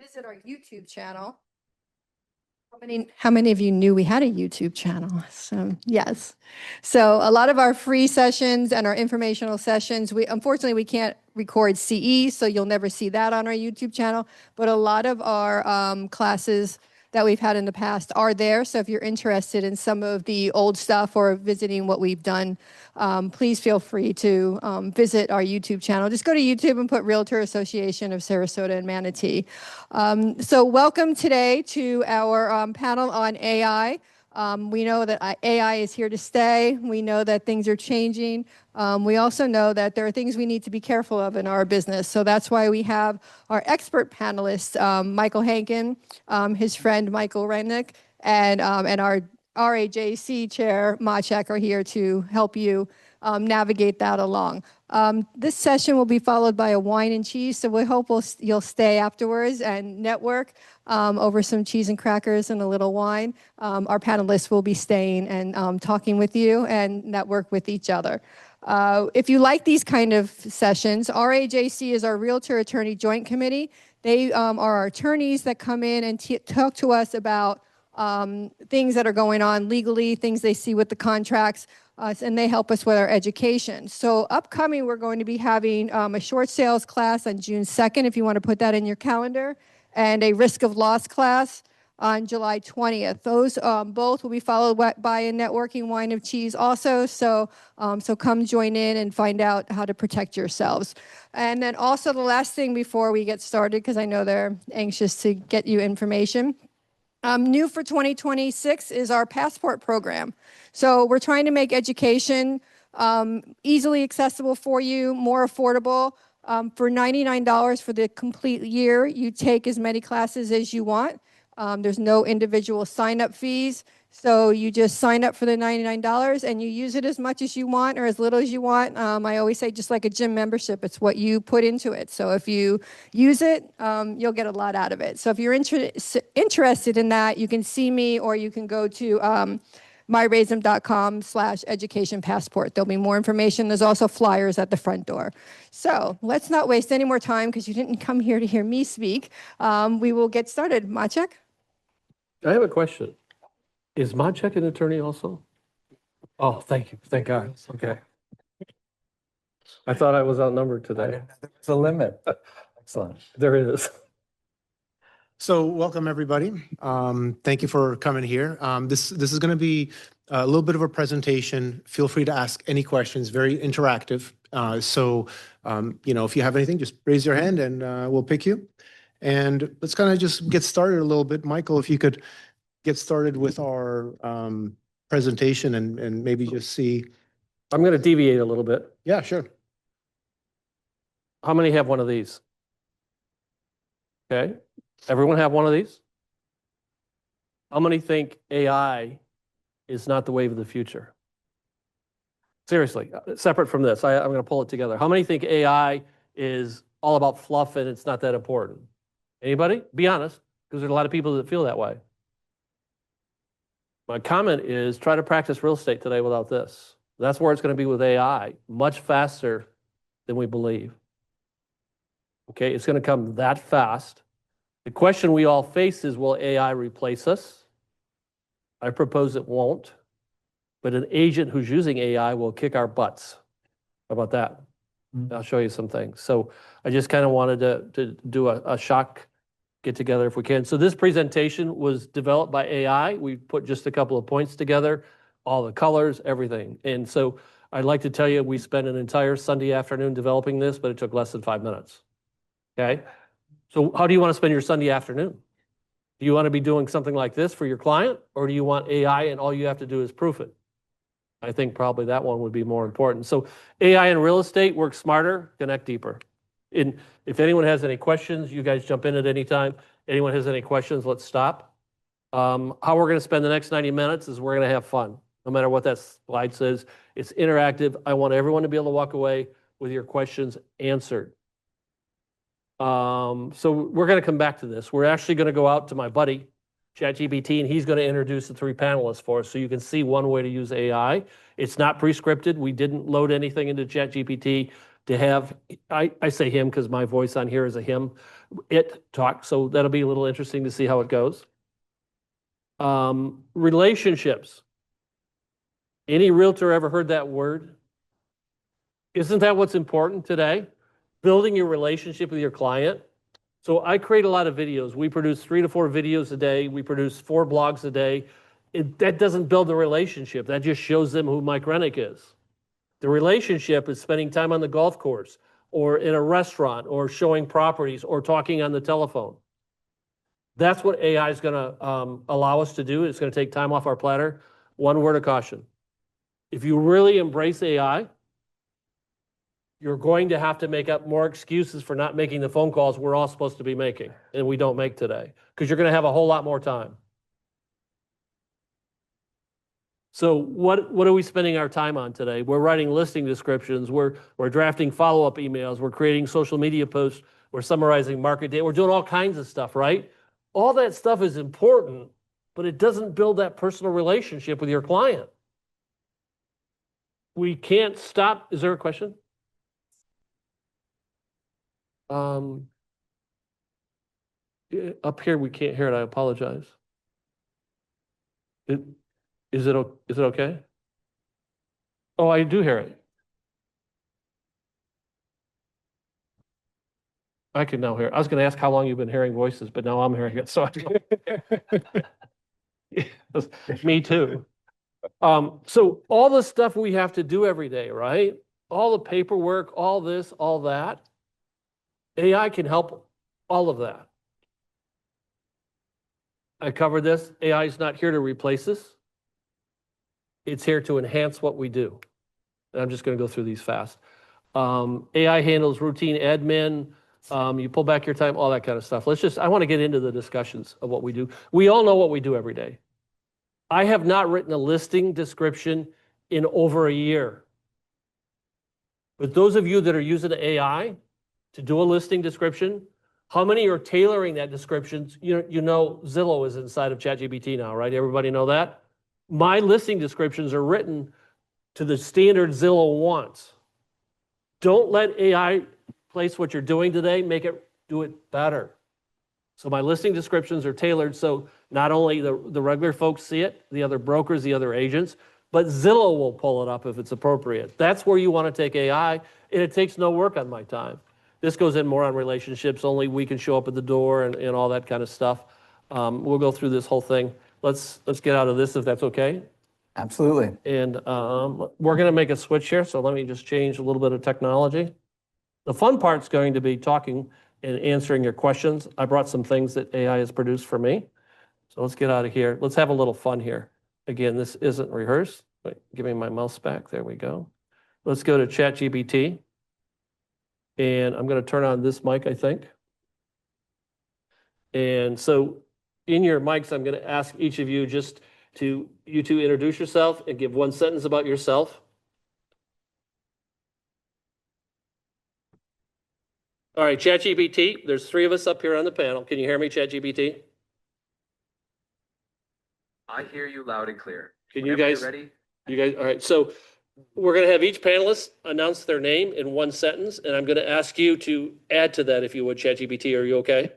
visit our YouTube channel. How many of you knew we had a YouTube channel? So, yes. So a lot of our free sessions and our informational sessions, unfortunately we can't record CE, so you'll never see that on our YouTube channel. But a lot of our classes that we've had in the past are there. So if you're interested in some of the old stuff or visiting what we've done, please feel free to visit our YouTube channel. Just go to YouTube and put Realtor Association of Sarasota and Manatee. So welcome today to our panel on AI. We know that AI is here to stay. We know that things are changing. We also know that there are things we need to be careful of in our business. So that's why we have our expert panelists, Michael Hankin, his friend Michael Rennick, and our RAJC chair, Maciek, are here to help you navigate that along. This session will be followed by a wine and cheese, so we hope you'll stay afterwards and network over some cheese and crackers and a little wine. Our panelists will be staying and talking with you and network with each other. If you like these kind of sessions, RAJC is our Realtor Attorney Joint Committee. They are our attorneys that come in and talk to us about things that are going on legally, things they see with the contracts, and they help us with our education. So upcoming, we're going to be having a short sales class on June 2nd, if you want to put that in your calendar, and a risk of loss class on July 20th. Those both will be followed by a networking wine of cheese also, so come join in and find out how to protect yourselves. And then also the last thing before we get started, because I know they're anxious to get you information, new for 2026 is our passport program. So we're trying to make education easily accessible for you, more affordable. For $99 for the complete year, you take as many classes as you want. There's no individual sign-up fees. So you just sign up for the $99 and you use it as much as you want or as little as you want. I always say just like a gym membership, it's what you put into it. So if you use it, you'll get a lot out of it. So if you're interested in that, you can see me or you can go to myraisem.com/education passport. There'll be more information. There's also flyers at the front door. So let's not waste any more time because you didn't come here to hear me speak. We will get started. Maciek? I have a question. Is Maciek an attorney also? Oh, thank you. Thank God. Okay. I thought I was outnumbered today. It's a limit. Excellent. There is. So welcome, everybody. Thank you for coming here. This is going to be a little bit of a presentation. Feel free to ask any questions, very interactive. If you have anything, just raise your hand and we'll pick you. And let's kind of just get started a little bit. Michael, if you could get started with our presentation and maybe just see. I'm going to deviate a little bit. Yeah, sure. How many have one of these? Okay. Everyone have one of these? How many think AI is not the wave of the future? Seriously, separate from this, I'm going to pull it together. How many think AI is all about fluff and it's not that important? Anybody? Be honest, because there's a lot of people that feel that way. My comment is try to practice real estate today without this. That's where it's going to be with AI, much faster than we believe. Okay, it's going to come that fast. The question we all face is, will AI replace us? I propose it won't, but an agent who's using AI will kick our butts. How about that? I'll show you some things. So I just kind of wanted to do a shock get together if we can. So this presentation was developed by AI. We put just a couple of points together, all the colors, everything. And so I'd like to tell you, we spent an entire Sunday afternoon developing this, but it took less than 5 minutes. Okay? So how do you want to spend your Sunday afternoon? Do you want to be doing something like this for your client, or do you want AI and all you have to do is proof it? I think probably that one would be more important. So AI in real estate, work smarter, connect deeper. And if anyone has any questions, you guys jump in at any time. Anyone has any questions, let's stop. How we're going to spend the next 90 minutes is we're going to have fun. No matter what that slide says, it's interactive. I want everyone to be able to walk away with your questions answered. So we're going to come back to this. We're actually going to go out to my buddy, ChatGPT, and he's going to introduce the 3 panelists for us so you can see one way to use AI. It's not pre-scripted. We didn't load anything into ChatGPT. to have, I say him because my voice on here is a him, it talk. So that'll be a little interesting to see how it goes. Relationships. Any realtor ever heard that word? Isn't that what's important today? Building your relationship with your client. So I create a lot of videos. We produce 3 to 4 videos a day. We produce 4 blogs a day. That doesn't build a relationship. That just shows them who Mike Rennick is. The relationship is spending time on the golf course or in a restaurant or showing properties or talking on the telephone. That's what AI is going to allow us to do. It's going to take time off our platter. One word of caution. If you really embrace AI, you're going to have to make up more excuses for not making the phone calls we're all supposed to be making and we don't make today because you're going to have a whole lot more time. So what are we spending our time on today? We're writing listing descriptions. We're drafting follow-up emails. We're creating social media posts. We're summarizing market data. We're doing all kinds of stuff, right? All that stuff is important, but it doesn't build that personal relationship with your client. We can't stop. Is there a question? Up here, we can't hear it. I apologize. Is it okay? Oh, I do hear it. I can now hear it. I was going to ask how long you've been hearing voices, but now I'm hearing it. So me too. So all the stuff we have to do every day, right? All the paperwork, all this, all that. AI can help all of that. I covered this. AI is not here to replace us. It's here to enhance what we do. And I'm just going to go through these fast. AI handles routine admin. You pull back your time, all that kind of stuff. I want to get into the discussions of what we do. We all know what we do every day. I have not written a listing description in over a year. But those of you that are using AI to do a listing description, how many are tailoring that description? You know Zillow is inside of ChatGPT now, right? Everybody know that? My listing descriptions are written to the standard Zillow wants. Don't let AI place what you're doing today, do it better. So my listing descriptions are tailored so not only the regular folks see it, the other brokers, the other agents, but Zillow will pull it up if it's appropriate. That's where you want to take AI, and it takes no work on my time. This goes in more on relationships, only we can show up at the door and all that kind of stuff. We'll go through this whole thing. Let's get out of this if that's okay. Absolutely. And we're going to make a switch here, so let me just change a little bit of technology. The fun part's going to be talking and answering your questions. I brought some things that AI has produced for me. So let's get out of here. Let's have a little fun here. Again, this isn't rehearsed. Wait, give me my mouse back. There we go. Let's go to ChatGPT. And I'm going to turn on this mic, I think. And so in your mics, I'm going to ask each of you just to introduce yourself and give one sentence about yourself. All right, ChatGPT, there's 3 of us up here on the panel. Can you hear me, ChatGPT? I hear you loud and clear. Can you Whenever guys, you're ready? all right, so we're going to have each panelist announce their name in one sentence, and I'm going to ask you to add to that if you would, ChatGPT. Are you okay?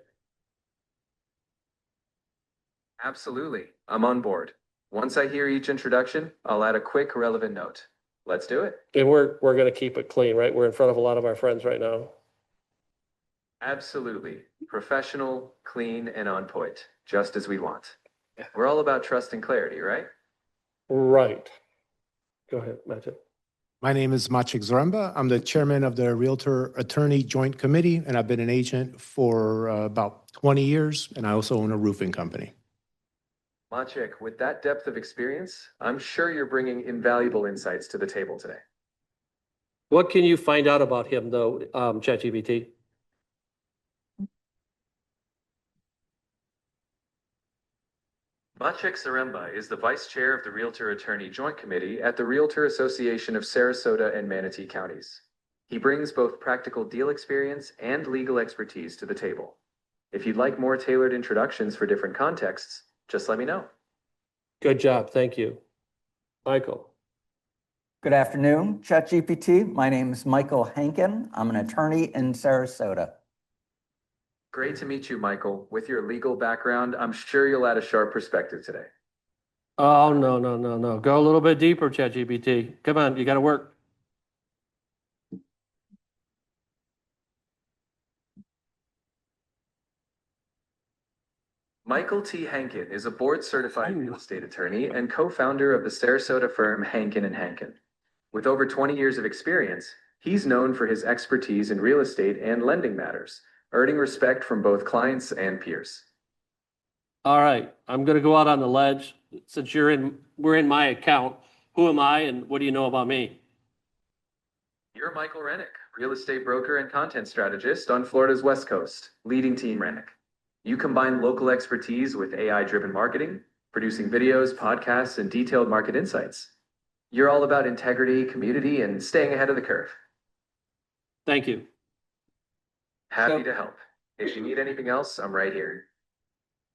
Absolutely. I'm on board. Once I hear each introduction, I'll add a quick relevant note. Let's do it. And we're going to keep it clean, right? We're in front of a lot of our friends right now. Absolutely. Professional, clean, and on point, just as we want. We're all about trust and clarity, right? Right. Go ahead, Matthew. My name is Maciek Zaremba. I'm the chairman of the Realtor Attorney Joint Committee, and I've been an agent for about 20 years, and I also own a roofing company. Maciek, with that depth of experience, I'm sure you're bringing invaluable insights to the table today. What can you find out about him, though, ChatGPT? Maciek Zaremba is the vice chair of the Realtor Attorney Joint Committee at the Realtor Association of Sarasota and Manatee Counties. He brings both practical deal experience and legal expertise to the table. If you'd like more tailored introductions for different contexts, just let me know. Good job. Thank you. Michael. Good afternoon, ChatGPT. My name is Michael Hankin. I'm an attorney in Sarasota. Great to meet you, Michael. With your legal background, I'm sure you'll add a sharp perspective today. Oh, no, no, no, no. Go a little bit deeper, ChatGPT. Come on, you got to work. Michael T. Hankin is a board-certified real estate attorney and co-founder of the Sarasota firm Hankin & Hankin. With over 20 years of experience, he's known for his expertise in real estate and lending matters, earning respect from both clients and peers. All right, I'm going to go out on the ledge. Since we're in my account, who am I and what do you know about me? You're Michael Rennick, real estate broker and content strategist on Florida's West Coast, leading Team Rennick. You combine local expertise with AI-driven marketing, producing videos, podcasts, and detailed market insights. You're all about integrity, community, and staying ahead of the curve. Thank you. Happy to help. If you need anything else, I'm right here.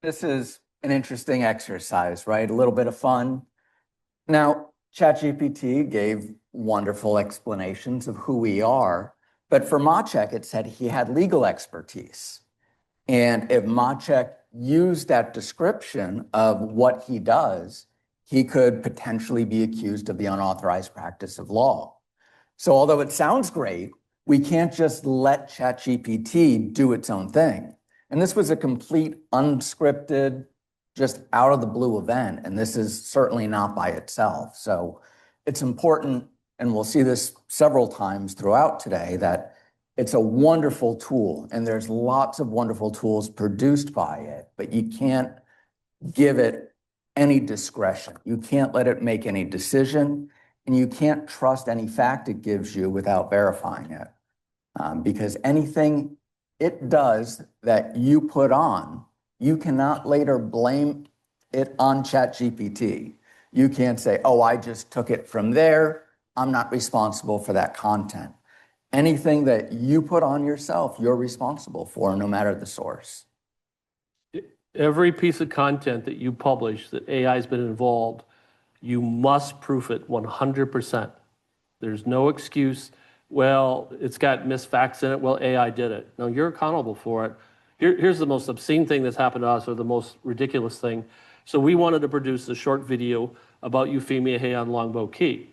This is an interesting exercise, right? A little bit of fun. Now, ChatGPT gave wonderful explanations of who we are, but for Maciek, it said he had legal expertise. And if Maciek used that description of what he does, he could potentially be accused of the unauthorized practice of law. So although it sounds great, we can't just let ChatGPT do its own thing. And this was a complete unscripted, just out of the blue event. And this is certainly not by itself. So it's important, and we'll see this several times throughout today, that it's a wonderful tool, and there's lots of wonderful tools produced by it, but you can't give it any discretion. You can't let it make any decision, and you can't trust any fact it gives you without verifying it. Because anything it does that you put on, you cannot later blame it on ChatGPT. You can't say, oh, I just took it from there. I'm not responsible for that content. Anything that you put on yourself, you're responsible for, no matter the source. Every piece of content that you publish that AI has been involved, you must proof it 100%. There's no excuse. Well, it's got misfacts in it. Well, AI did it. No, you're accountable for it. Here's the most obscene thing that's happened to us, or the most ridiculous thing. So we wanted to produce a short video about Euphemia Hay on Longboat Key.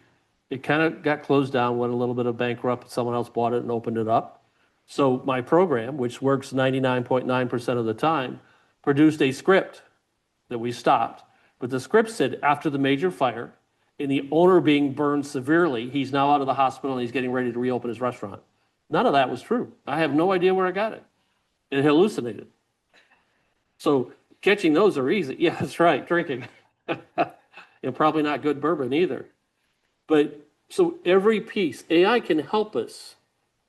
It kind of got closed down, went a little bit of bankrupt. Someone else bought it and opened it up. So my program, which works 99.9% of the time, produced a script that we stopped. But the script said, after the major fire and the owner being burned severely, he's now out of the hospital and he's getting ready to reopen his restaurant. None of that was true. I have no idea where I got it. It hallucinated. So catching those are easy. Yeah, that's right, drinking. And probably not good bourbon either. But so every piece, AI can help us,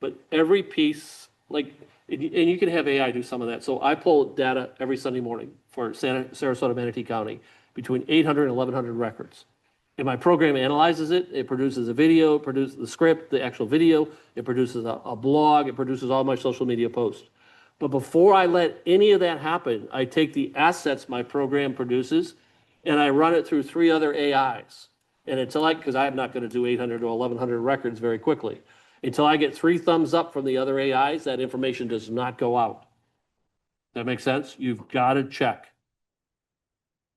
but every piece, like, and you can have AI do some of that. So I pull data every Sunday morning for Sarasota, Manatee County, between 800 and 1,100 records. And my program analyzes it. It produces a video, it produces the script, the actual video. It produces a blog. It produces all my social media posts. But before I let any of that happen, I take the assets my program produces and I run it through 3 other AIs. And until because I'm not going to do 800 or 1,100 records very quickly. Until I get 3 thumbs up from the other AIs, that information does not go out. That makes sense? You've got to check.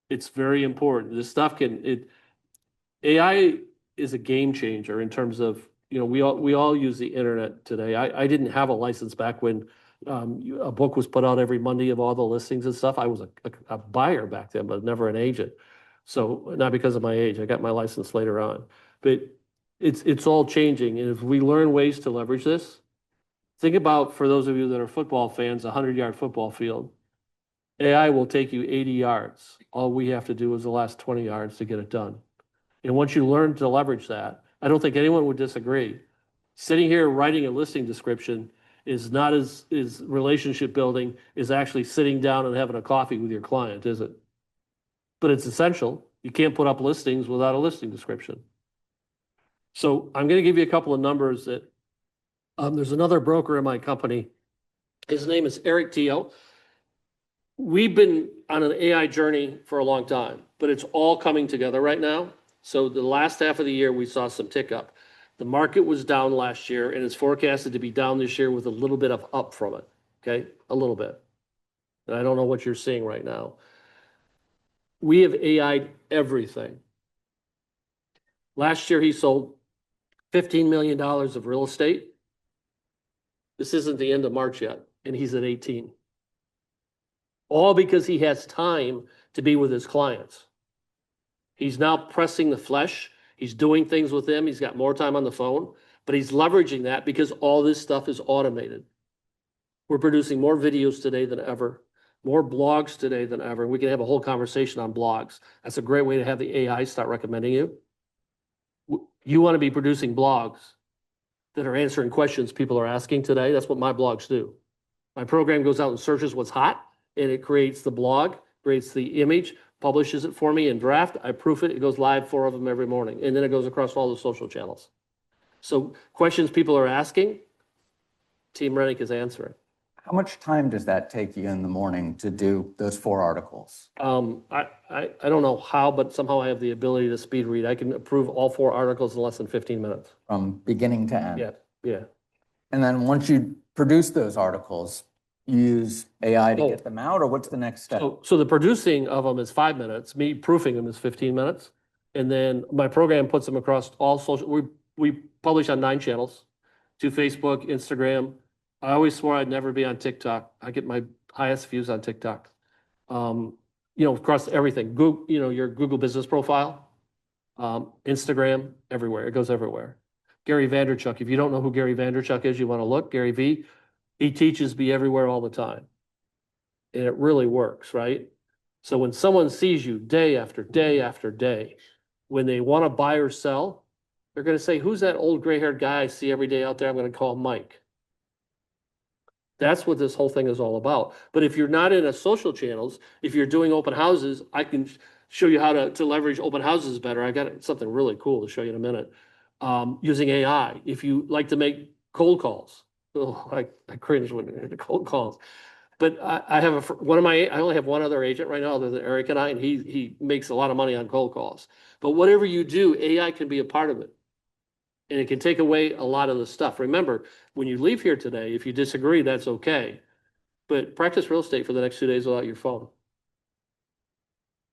It's very important. This stuff AI is a game changer in terms of, we all use the internet today. I didn't have a license back when a book was put out every Monday of all the listings and stuff. I was a buyer back then, but never an agent. So not because of my age, I got my license later on, but it's all changing. And if we learn ways to leverage this, think about, for those of you that are football fans, a 100-yard football field. AI will take you 80 yards. All we have to do is the last 20 yards to get it done. And once you learn to leverage that, I don't think anyone would disagree. Sitting here writing a listing description is not as relationship building as actually sitting down and having a coffee with your client, is it? But it's essential. You can't put up listings without a listing description. So I'm going to give you a couple of numbers that there's another broker in my company. His name is Eric Teo. We've been on an AI journey for a long time, but it's all coming together right now. So the last half of the year, we saw some tick up. The market was down last year and it's forecasted to be down this year with a little bit of up from it, okay? A little bit. And I don't know what you're seeing right now. We have AI'd everything. Last year, he sold $15 million of real estate. This isn't the end of March yet, and he's at 18. All because he has time to be with his clients. He's now pressing the flesh. He's doing things with them. He's got more time on the phone, but he's leveraging that because all this stuff is automated. We're producing more videos today than ever, more blogs today than ever. We can have a whole conversation on blogs. That's a great way to have the AI start recommending you. You want to be producing blogs that are answering questions people are asking today. That's what my blogs do. My program goes out and searches what's hot, and it creates the blog, creates the image, publishes it for me in draft. I proof it. It goes live, 4 of them every morning. And then it goes across all the social channels. So questions people are asking, Team Rennick is answering. How much time does that take you in the morning to do those 4 articles? I don't know how, but somehow I have the ability to speed read. I can approve all 4 articles in less than 15 minutes. From beginning to end? Yeah. And then once you produce those articles, you use AI to get them out, or what's the next step? So the producing of them is 5 minutes. Me proofing them is 15 minutes. And then my program puts them across all social. We publish on 9 channels, to Facebook, Instagram. I always swore I'd never be on TikTok. I get my highest views on TikTok. Across everything. Google, your Google business profile, Instagram, everywhere. It goes everywhere. Gary Vaynerchuk. If you don't know who Gary Vaynerchuk is, you want to look. Gary V. He teaches me everywhere all the time. And it really works, right? So when someone sees you day after day after day, when they want to buy or sell, they're going to say, who's that old gray-haired guy I see every day out there? I'm going to call Mike. That's what this whole thing is all about. But if you're not in a social channels, if you're doing open houses, I can show you how to leverage open houses better. I got something really cool to show you in a minute. Using AI. If you like to make cold calls, I cringe when I hear the cold calls. But I have I only have one other agent right now other than Eric and I, and he makes a lot of money on cold calls. But whatever you do, AI can be a part of it. And it can take away a lot of the stuff. Remember, when you leave here today, if you disagree, that's okay. But practice real estate for the next 2 days without your phone.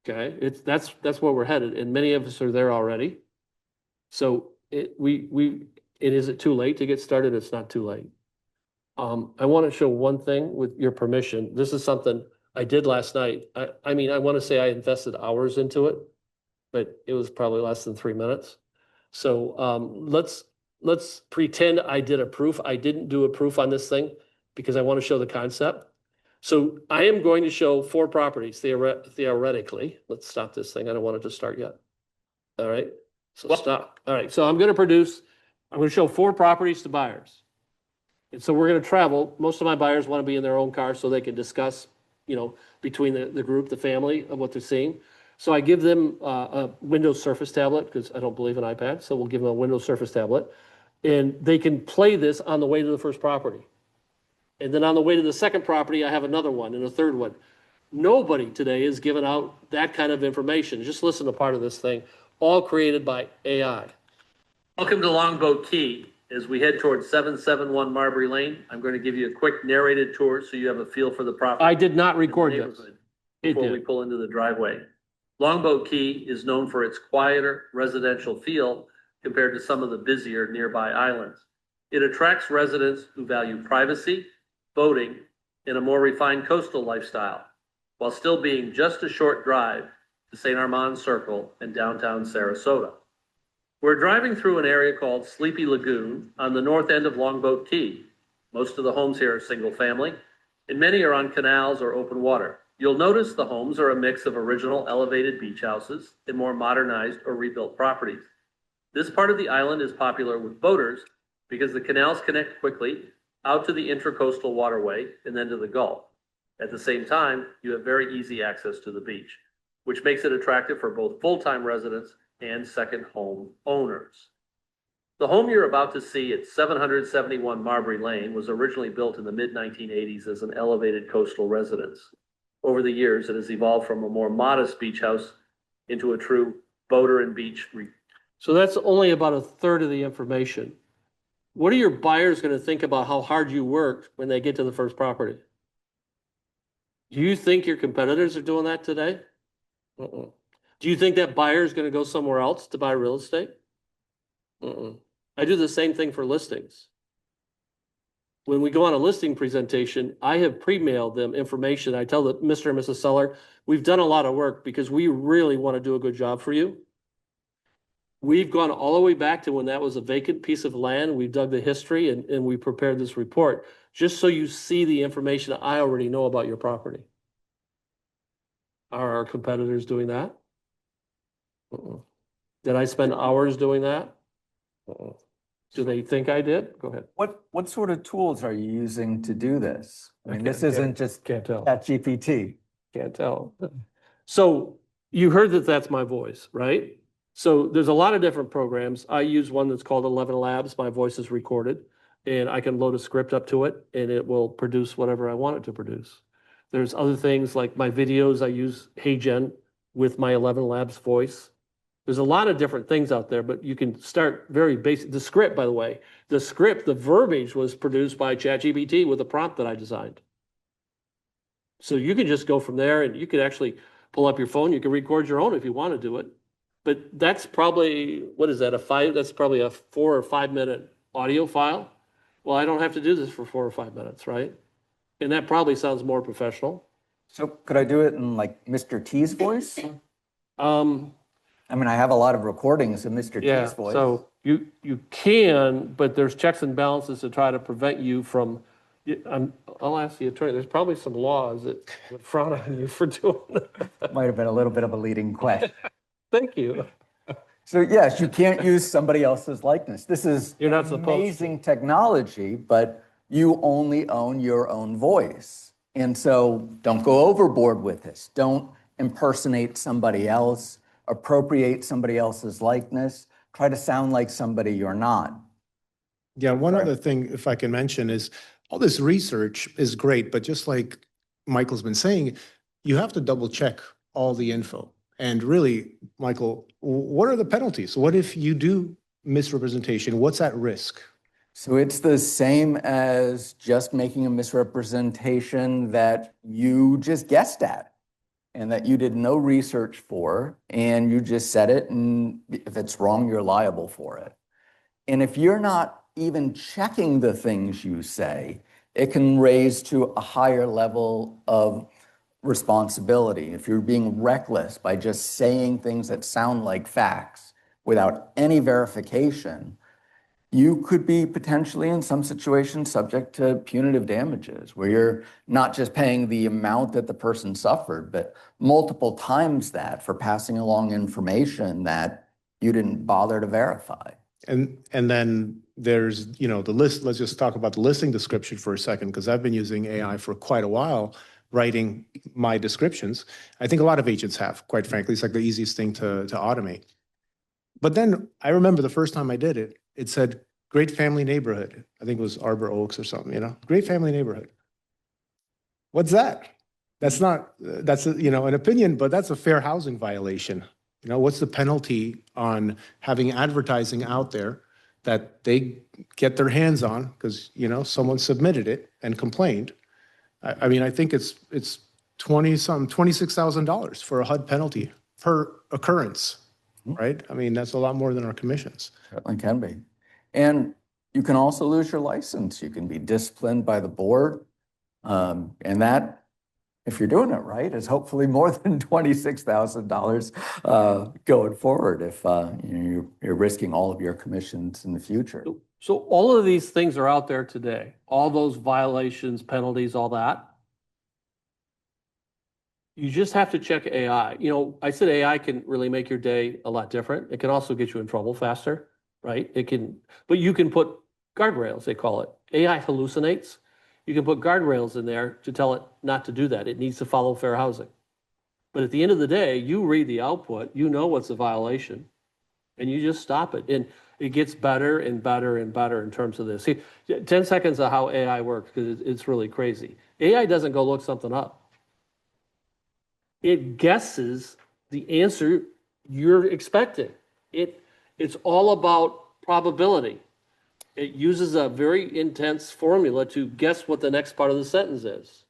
Okay, that's where we're headed, and many of us are there already. So is it too late to get started? It's not too late. I want to show one thing with your permission. This is something I did last night. I want to say I invested hours into it, but it was probably less than 3 minutes. So let's pretend I did a proof. I didn't do a proof on this thing because I want to show the concept. So I am going to show 4 properties theoretically. Let's stop this thing. I don't want it to start yet. All right. So stop. All right. So I'm going to show 4 properties to buyers. And so we're going to travel. Most of my buyers want to be in their own car so they can discuss, between the group, the family, of what they're seeing. So I give them a Windows Surface tablet because I don't believe in iPads. So we'll give them a Windows Surface tablet. And they can play this on the way to the first property. And then on the way to the second property, I have another one and a third one. Nobody today is giving out that kind of information. Just listen to part of this thing, all created by AI. Welcome to Longboat Key. As we head towards 771 Marbury Lane, I'm going to give you a quick narrated tour so you have a feel for the property. I did not record this before we pull into the driveway. Longboat Key is known for its quieter residential feel compared to some of the busier nearby islands. It attracts residents who value privacy, boating, and a more refined coastal lifestyle, while still being just a short drive to St. Armand Circle and downtown Sarasota. We're driving through an area called Sleepy Lagoon on the north end of Longboat Key. Most of the homes here are single family, and many are on canals or open water. You'll notice the homes are a mix of original elevated beach houses and more modernized or rebuilt properties. This part of the island is popular with boaters because the canals connect quickly out to the intracoastal waterway and then to the Gulf. At the same time, you have very easy access to the beach, which makes it attractive for both full-time residents and second home owners. The home you're about to see at 771 Marbury Lane was originally built in the mid-1980s as an elevated coastal residence. Over the years, it has evolved from a more modest beach house into a true Boater and Beach. So that's only about a third of the information. What are your buyers going to think about how hard you worked when they get to the first property? Do you think your competitors are doing that today? Uh-uh. Do you think that buyer is going to go somewhere else to buy real estate? Uh-uh. I do the same thing for listings. When we go on a listing presentation, I have pre-mailed them information. I tell the Mr. and Mrs. Seller, we've done a lot of work because we really want to do a good job for you. We've gone all the way back to when that was a vacant piece of land. We've dug the history and we prepared this report just so you see the information I already know about your property. Are our competitors doing that? Uh-uh. Did I spend hours doing that? Uh-uh. Do they think I did? Go ahead. What sort of tools are you using to do this? I mean, this Can't- isn't just Can't tell. ChatGPT. Can't tell. So you heard that that's my voice, right? So there's a lot of different programs. I use one that's called 11 Labs. My voice is recorded and I can load a script up to it and it will produce whatever I want it to produce. There's other things like my videos. I use HeyGen with my 11 Labs voice. There's a lot of different things out there, but you can start very basic. The script, by the way, the verbiage was produced by ChatGPT with a prompt that I designed. So you can just go from there and you could actually pull up your phone. You can record your own if you want to do it. But that's probably, what is that, that's probably a 4 or 5 minute audio file. Well, I don't have to do this for 4 or 5 minutes, right? And that probably sounds more professional. So could I do it in like Mr. T's voice? Um, I mean, I have a lot of recordings of Mr. yeah, T's voice. so you can, but there's checks and balances to try to prevent you from, I'll ask the attorney, there's probably some laws that would frown on you for doing that. Might have been a little bit of a leading question. Thank you. So yes, you can't use somebody else's likeness. This is You're not supposed to. amazing technology, but you only own your own voice. And so don't go overboard with this. Don't impersonate somebody else, appropriate somebody else's likeness, try to sound like somebody you're not. Yeah, one Right. other thing, if I can mention, is all this research is great, but just like Michael's been saying, you have to double check all the info. And really, Michael, what are the penalties? What if you do misrepresentation? What's at risk? So it's the same as just making a misrepresentation that you just guessed at and that you did no research for, and you just said it, and if it's wrong, you're liable for it. And if you're not even checking the things you say, it can raise to a higher level of responsibility. If you're being reckless by just saying things that sound like facts without any verification, you could be potentially in some situations subject to punitive damages where you're not just paying the amount that the person suffered, but multiple times that for passing along information that you didn't bother to verify. And then there's, the list. Let's just talk about the listing description for a second, because I've been using AI for quite a while, writing my descriptions. I think a lot of agents have, quite frankly. It's like the easiest thing to automate. But then I remember the first time I did it, it said, great family neighborhood. I think it was Arbor Oaks or something, great family neighborhood. What's that? That's an opinion, but that's a fair housing violation. What's the penalty on having advertising out there that they get their hands on because, someone submitted it and complained? I think it's $26,000 for a HUD penalty per occurrence, right? I mean, that's a lot more than our commissions. Certainly can be. And you can also lose your license. You can be disciplined by the board. And that, if you're doing it right, is hopefully more than $26,000 going forward if you're risking all of your commissions in the future. So all of these things are out there today, all those violations, penalties, all that. You just have to check AI. I said AI can really make your day a lot different. It can also get you in trouble faster, right? But you can put guardrails, they call it. AI hallucinates. You can put guardrails in there to tell it not to do that. It needs to follow fair housing. But at the end of the day, you read the output, you know what's a violation, and you just stop it. And it gets better and better and better in terms of this. See, 10 seconds of how AI works, because it's really crazy. AI doesn't go look something up. It guesses the answer you're expecting. It's all about probability. It uses a very intense formula to guess what the next part of the sentence is.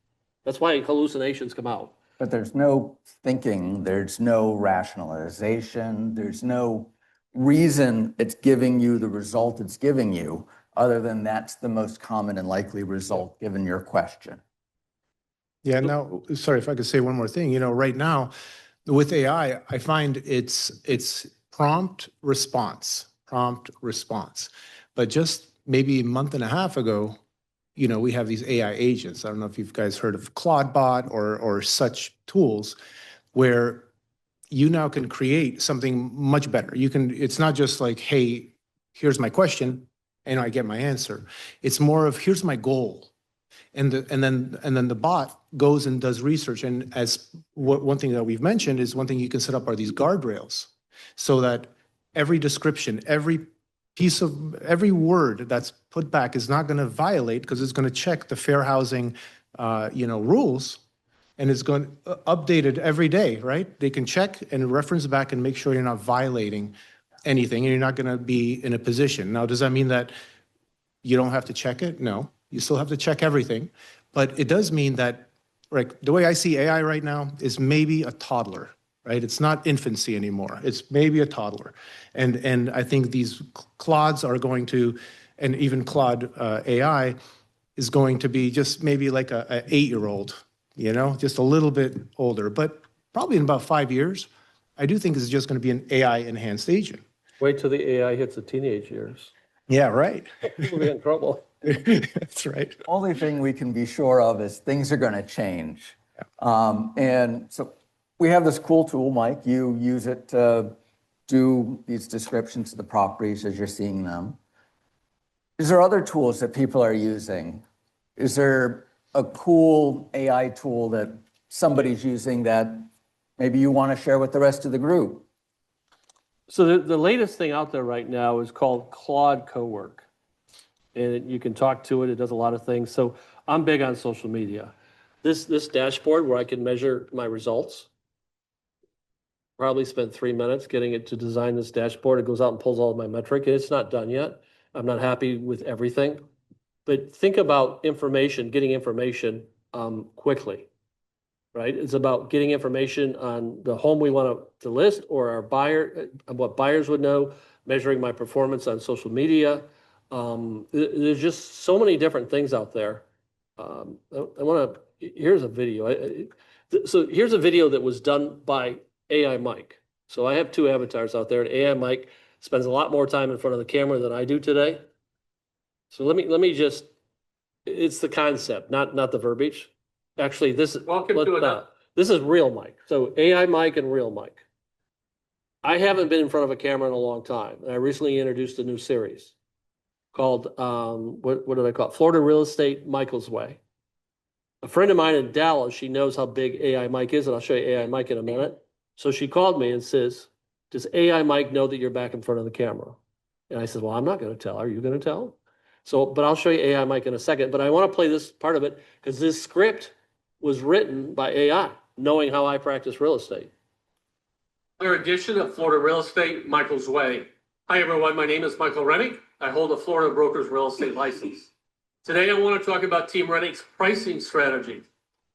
That's why hallucinations come out. But there's no thinking, there's no rationalization, there's no reason it's giving you the result it's giving you, other than that's the most common and likely result given your question. Yeah, now, sorry if I could say one more thing. Right now with AI, I find it's prompt response. But just maybe a month and a half ago, we have these AI agents. I don't know if you guys heard of Claude or such tools where you now can create something much better. It's not just like, hey, here's my question and I get my answer. It's more of, here's my goal. And then the bot goes and does research. And one thing that we've mentioned is one thing you can set up are these guardrails, so that every description, every word that's put back is not going to violate, because it's going to check the fair housing, rules, and it's going to update it every day, right? They can check and reference back and make sure you're not violating anything, and you're not going to be in a position. Now, does that mean that you don't have to check it? No, you still have to check everything. But it does mean that, like, the way I see AI right now is maybe a toddler, right? It's not infancy anymore. It's maybe a toddler. And I think these Claudes are going to, and even Claude AI is going to be just maybe like a 8-year-old, just a little bit older. But probably in about 5 years, I do think it's just going to be an AI enhanced agent. Wait till the AI hits the teenage years. Yeah, right. We'll be in trouble. That's right. Only thing we can be sure of is things are going to change. And so we have this cool tool, Mike. You use it to do these descriptions of the properties as you're seeing them. Is there other tools that people are using? Is there a cool AI tool that somebody's using that maybe you want to share with the rest of the group? So the latest thing out there right now is called Claude Cowork. And you can talk to it. It does a lot of things. So I'm big on social media. This dashboard where I can measure my results, probably spent 3 minutes getting it to design this dashboard. It goes out and pulls all of my metric. It's not done yet. I'm not happy with everything. But think about information, getting information quickly, right? It's about getting information on the home we want to list, or our buyer, what buyers would know, measuring my performance on social media. There's just so many different things out there. Here's a video. So here's a video that was done by AI Mike. So I have 2 avatars out there, and AI Mike spends a lot more time in front of the camera than I do today. So let me just, it's the concept, not the verbiage. Actually, this is real Mike. So AI Mike and real Mike. I haven't been in front of a camera in a long time. And I recently introduced a new series called, what did I call it? Florida Real Estate Michael's Way. A friend of mine in Dallas, she knows how big AI Mike is, and I'll show you AI Mike in a minute. So she called me and says, does AI Mike know that you're back in front of the camera? And I said, well, I'm not going to tell. Are you going to tell? So, but I'll show you AI Mike in a second. But I want to play this part of it because this script was written by AI, knowing how I practice real estate. Another edition of Florida Real Estate Michael's Way. Hi, everyone. My name is Michael Rennick. I hold a Florida broker's real estate license. Today, I want to talk about Team Rennick's pricing strategy.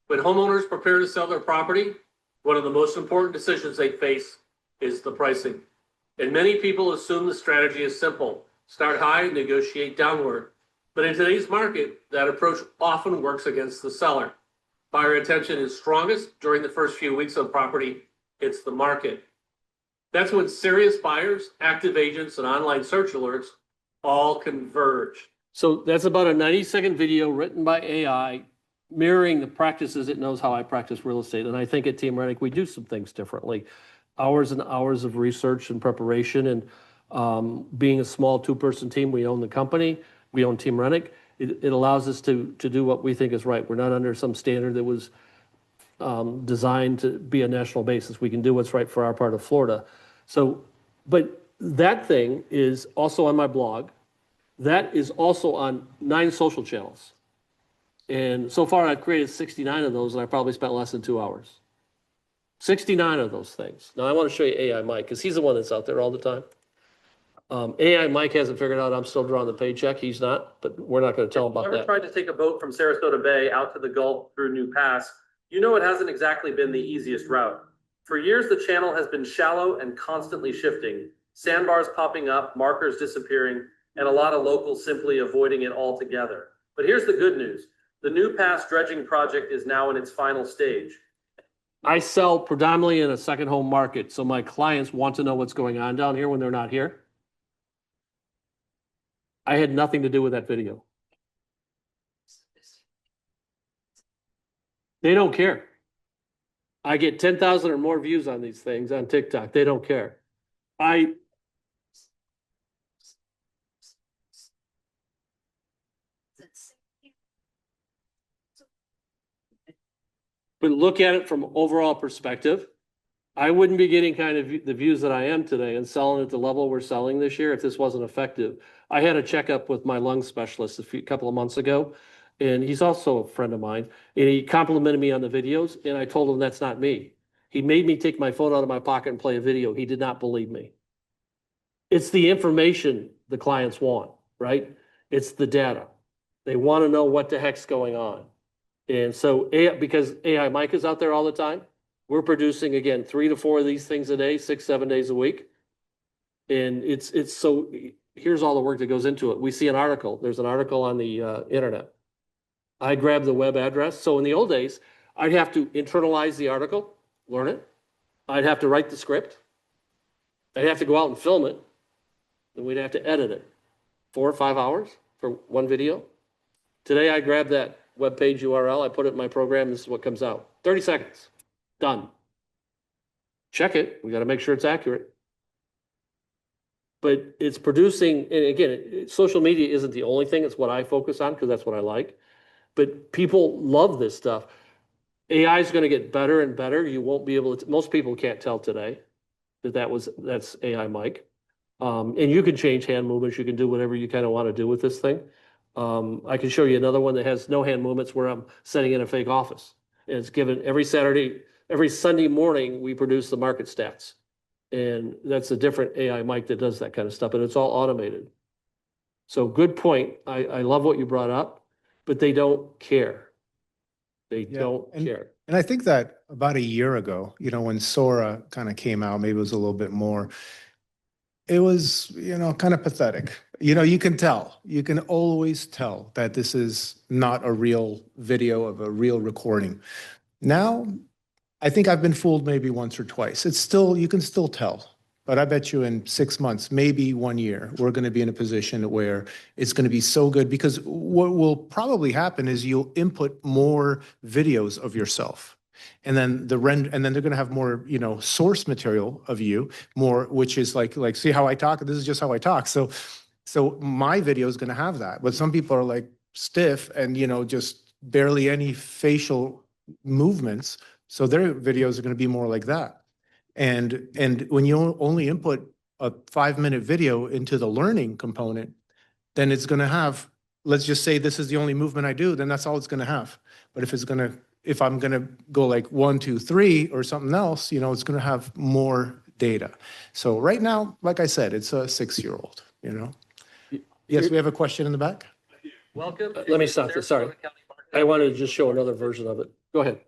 When homeowners prepare to sell their property, one of the most important decisions they face is the pricing. And many people assume the strategy is simple. Start high, negotiate downward. But in today's market, that approach often works against the seller. Buyer attention is strongest during the first few weeks of property hits the market. That's when serious buyers, active agents, and online search alerts all converge. So that's about a 90-second video written by AI, mirroring the practices it knows how I practice real estate. And I think at Team Rennick, we do some things differently. Hours and hours of research and preparation, and being a small 2-person team, we own the company, we own Team Rennick. It allows us to do what we think is right. We're not under some standard that was designed to be a national basis. We can do what's right for our part of Florida. So, but that thing is also on my blog. That is also on 9 social channels. And so far I've created 69 of those, and I probably spent less than 2 hours. 69 of those things. Now I want to show you AI Mike because he's the one that's out there all the time. AI Mike hasn't figured out I'm still drawing the paycheck. He's not, but we're not going to tell him about Ever that. tried to take a boat from Sarasota Bay out to the Gulf through New Pass? You know it hasn't exactly been the easiest route. For years, the channel has been shallow and constantly shifting. Sandbars popping up, markers disappearing, and a lot of locals simply avoiding it altogether. But here's the good news. The New Pass dredging project is now in its final stage. I sell predominantly in a second home market, so my clients want to know what's going on down here when they're not here. I had nothing to do with that video. They don't care. I get 10,000 or more views on these things on TikTok. They don't care. But look at it from overall perspective. I wouldn't be getting kind of the views that I am today and selling at the level we're selling this year if this wasn't effective. I had a checkup with my lung specialist a couple of months ago, and he's also a friend of mine. And he complimented me on the videos, and I told him that's not me. He made me take my phone out of my pocket and play a video. He did not believe me. It's the information the clients want, right? It's the data. They want to know what the heck's going on. And so because AI Mike is out there all the time, we're producing, again, 3 to 4 of these things a day, 6, 7 days a week. And it's so, here's all the work that goes into it. We see an article. There's an article on the internet. I grab the web address. So in the old days, I'd have to internalize the article, learn it. I'd have to write the script. I'd have to go out and film it. And we'd have to edit it. 4 or 5 hours for one video. Today, I grab that web page URL, I put it in my program, this is what comes out. 30 seconds, done. Check it, we got to make sure it's accurate. But it's producing, and again, social media isn't the only thing, it's what I focus on because that's what I like. But people love this stuff. AI is going to get better and better. You won't be able to, most people can't tell today that's AI Mike. And you can change hand movements, you can do whatever you kind of want to do with this thing. I can show you another one that has no hand movements where I'm setting in a fake office. And it's given every Sunday morning, we produce the market stats. And that's a different AI Mike that does that kind of stuff, and it's all automated. So good point. I love what you brought up, but they don't care. They don't care. And I think that about a year ago, when Sora kind of came out, maybe it was a little bit more, it was, kind of pathetic. You can tell, you can always tell that this is not a real video of a real recording. Now, I think I've been fooled maybe once or twice. You can still tell, but I bet you in 6 months, maybe 1 year, we're going to be in a position where it's going to be so good, because what will probably happen is you'll input more videos of yourself. And then they're going to have more, source material of you, more, which is like, see how I talk? This is just how I talk. So my video is going to have that. But some people are like stiff and, just barely any facial movements. So their videos are going to be more like that. And when you only input a 5-minute video into the learning component, then it's going to have, let's just say this is the only movement I do, then that's all it's going to have. But if I'm going to go like 1, 2, 3 or something else, it's going to have more data. So right now, like I said, it's a 6-year-old, Yes, we have a question in the back. Welcome. Let me stop this, sorry. I wanted to just show another version of it. Go ahead.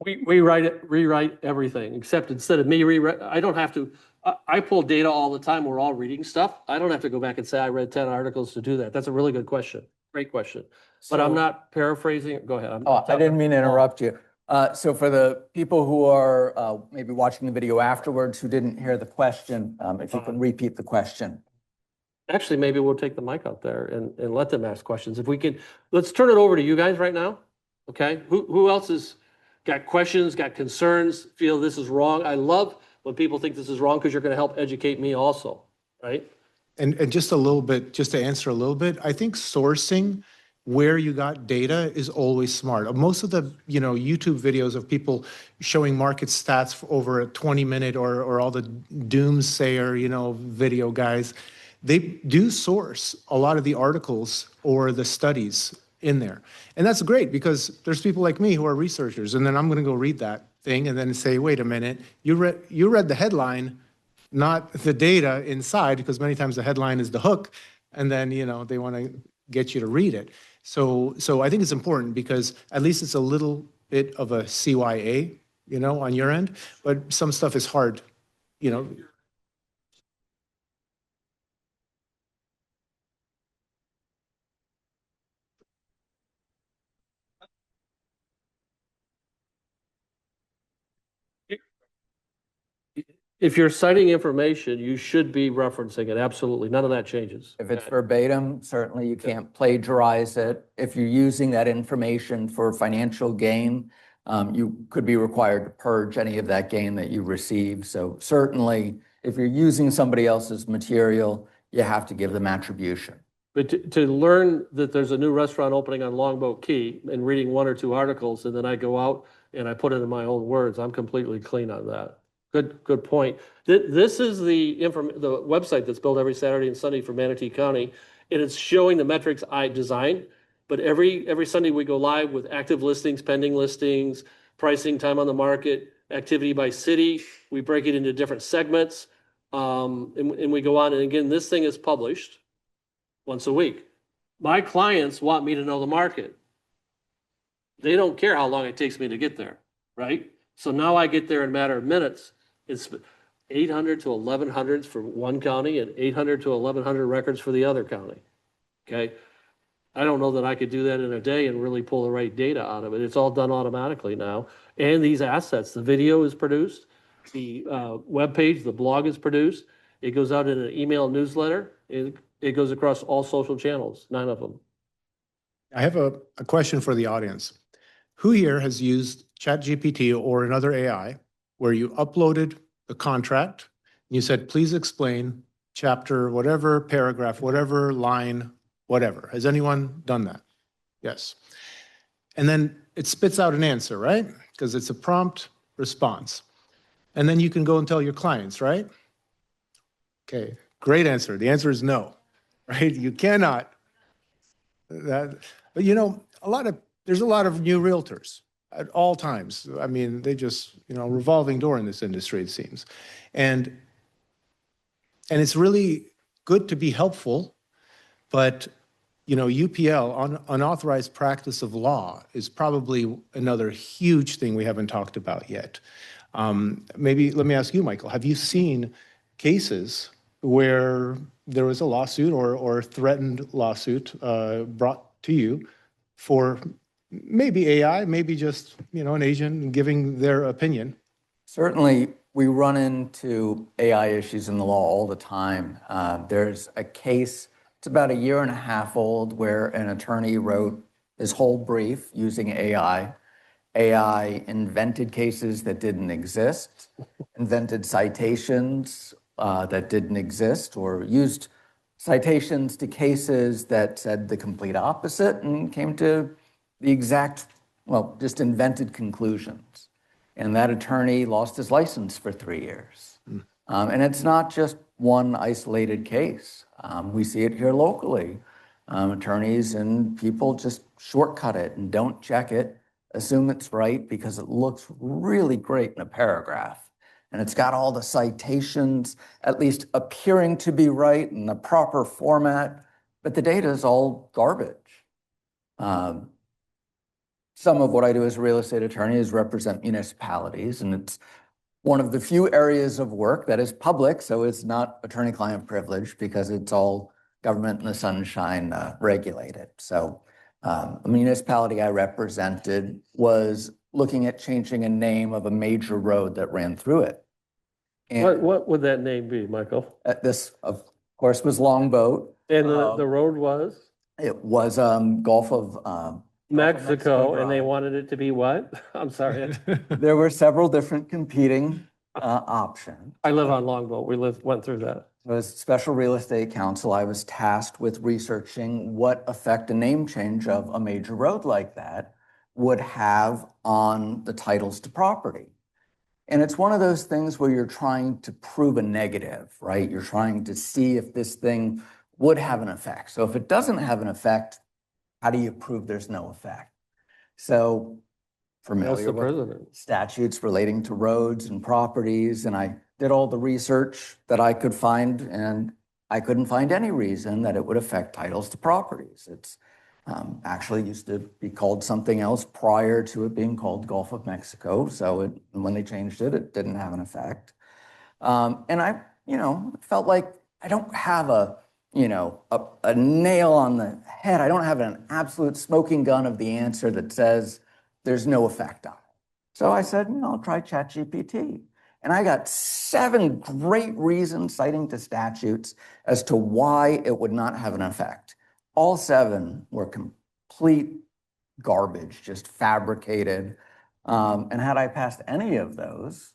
We rewrite everything, except instead of me rewrite, I don't have to, I pull data all the time. We're all reading stuff. I don't have to go back and say I read 10 articles to do that. That's a really good question. Great question. But I'm not paraphrasing. Go ahead. I didn't mean to interrupt you. So for the people who are maybe watching the video afterwards who didn't hear the question, if you could repeat the question. Actually, maybe we'll take the mic out there and let them ask questions. If we could, let's turn it over to you guys right now. Okay, who else has got questions, got concerns, feel this is wrong? I love when people think this is wrong because you're going to help educate me also, right? And just a little bit, just to answer a little bit, I think sourcing where you got data is always smart. Most of the, YouTube videos of people showing market stats for over a 20-minute or all the doomsayer, video guys, they do source a lot of the articles or the studies in there. And that's great because there's people like me who are researchers, and then I'm going to go read that thing and then say, wait a minute, you read the headline, not the data inside, because many times the headline is the hook, and then, they want to get you to read it. So I think it's important because at least it's a little bit of a CYA, on your end, but some stuff is hard, If you're citing information, you should be referencing it. Absolutely. None of that changes. If it's verbatim, certainly you can't plagiarize it. If you're using that information for financial gain, you could be required to purge any of that gain that you receive. So certainly, if you're using somebody else's material, you have to give them attribution. But to learn that there's a new restaurant opening on Longboat Key and reading one or two articles, and then I go out and I put it in my own words, I'm completely clean on that. Good point. This is the website that's built every Saturday and Sunday for Manatee County, and it's showing the metrics I designed. But every Sunday we go live with active listings, pending listings, pricing, time on the market, activity by city. We break it into different segments, and we go on. And again, this thing is published once a week. My clients want me to know the market. They don't care how long it takes me to get there, right? So now I get there in a matter of minutes. It's 800 to 1100 for one county and 800 to 1100 records for the other county. Okay. I don't know that I could do that in a day and really pull the right data out of it. It's all done automatically now. And these assets, the video is produced, the webpage, the blog is produced. It goes out in an email newsletter. It goes across all social channels, 9 of them. I have a question for the audience. Who here has used ChatGPT or another AI where you uploaded the contract and you said, please explain chapter, whatever, paragraph, whatever, line, whatever? Has anyone done that? Yes. And then it spits out an answer, right? Because it's a prompt response. And then you can go and tell your clients, right? Okay, great answer. The answer is no, right? You cannot. But there's a lot of new realtors at all times. I mean, they just, revolving door in this industry, it seems. And it's really good to be helpful, but, UPL, unauthorized practice of law, is probably another huge thing we haven't talked about yet. Maybe let me ask you, Michael, have you seen cases where there was a lawsuit or threatened lawsuit brought to you for maybe AI, maybe just, an agent giving their opinion? Certainly, we run into AI issues in the law all the time. There's a case, it's about 1.5 years old, where an attorney wrote his whole brief using AI. AI invented cases that didn't exist, invented citations that didn't exist, or used citations to cases that said the complete opposite and came to the exact, just invented conclusions. And that attorney lost his license for 3 years. And it's not just one isolated case. We see it here locally. Attorneys and people just shortcut it and don't check it, assume it's right because it looks really great in a paragraph. And it's got all the citations at least appearing to be right in the proper format, but the data is all garbage. Some of what I do as a real estate attorney is represent municipalities, and it's one of the few areas of work that is public, so it's not attorney-client privilege because it's all government in the sunshine regulated. So a municipality I represented was looking at changing a name of a major road that ran through it. And What would that name be, Michael? this, of course, was Longboat. And the road was? It was Gulf of Mexico, and they Drive. wanted it to be what? I'm sorry. There were several different competing options. I live on Longboat. We went through that. As special real estate counsel, I was tasked with researching what effect a name change of a major road like that would have on the titles to property. And it's one of those things where you're trying to prove a negative, right? You're trying to see if this thing would have an effect. So if it doesn't have an effect, how do you prove there's no effect? So That's familiar the with president. statutes relating to roads and properties, and I did all the research that I could find, and I couldn't find any reason that it would affect titles to properties. It's actually used to be called something else prior to it being called Gulf of Mexico. So when they changed it, it didn't have an effect. And I, felt like I don't have a nail on the head. I don't have an absolute smoking gun of the answer that says there's no effect on it. So I said, I'll try ChatGPT. And I got 7 great reasons citing to statutes as to why it would not have an effect. All 7 were complete garbage, just fabricated. And had I passed any of those,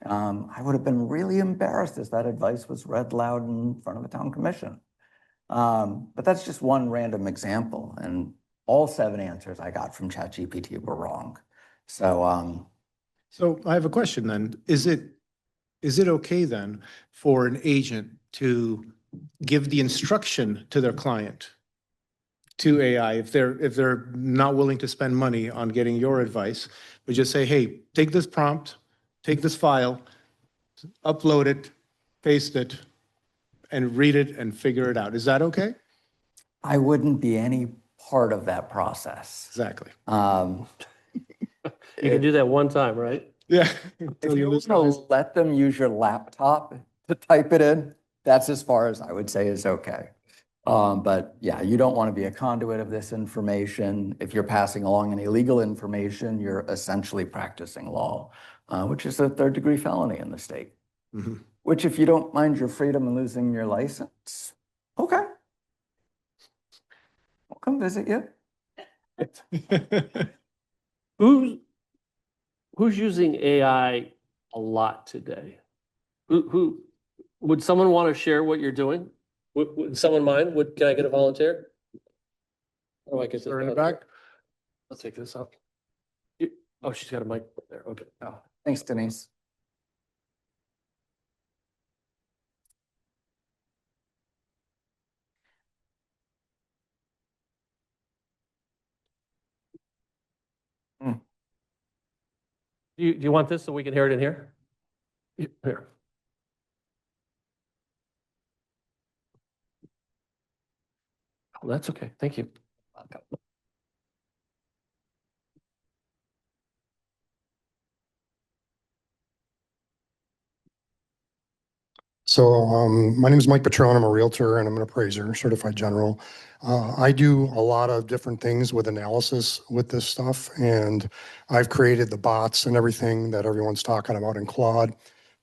I would have been really embarrassed as that advice was read loud in front of a town commission. But that's just one random example. And all 7 answers I got from ChatGPT were wrong. So I have a question then. Is it okay then for an agent to give the instruction to their client to AI if they're not willing to spend money on getting your advice, but just say, hey, take this prompt, take this file, upload it, paste it, and read it and figure it out. Is that okay? I wouldn't be any part of that process. Exactly. You can do that one time, right? Yeah. If you want to let them use your laptop to type it in, that's as far as I would say is okay. But yeah, you don't want to be a conduit of this information. If you're passing along any illegal information, you're essentially practicing law, which is a 3rd-degree felony in the state. Mhm. Which, if you don't mind your freedom and losing your license, okay, I'll come visit you. Who's using AI a lot today? Who would someone want to share what you're doing? Would someone mind? Can I get a volunteer? Oh, I get this. Sir in the back. I'll take this out. Oh, she's got a mic there. Okay. Oh, thanks, Denise. Do you want this so we can hear it in here? Here. Oh, that's okay. Thank you. So my name is Mike Patron. I'm a realtor and I'm an appraiser, certified general. I do a lot of different things with analysis with this stuff, and I've created the bots and everything that everyone's talking about in Claude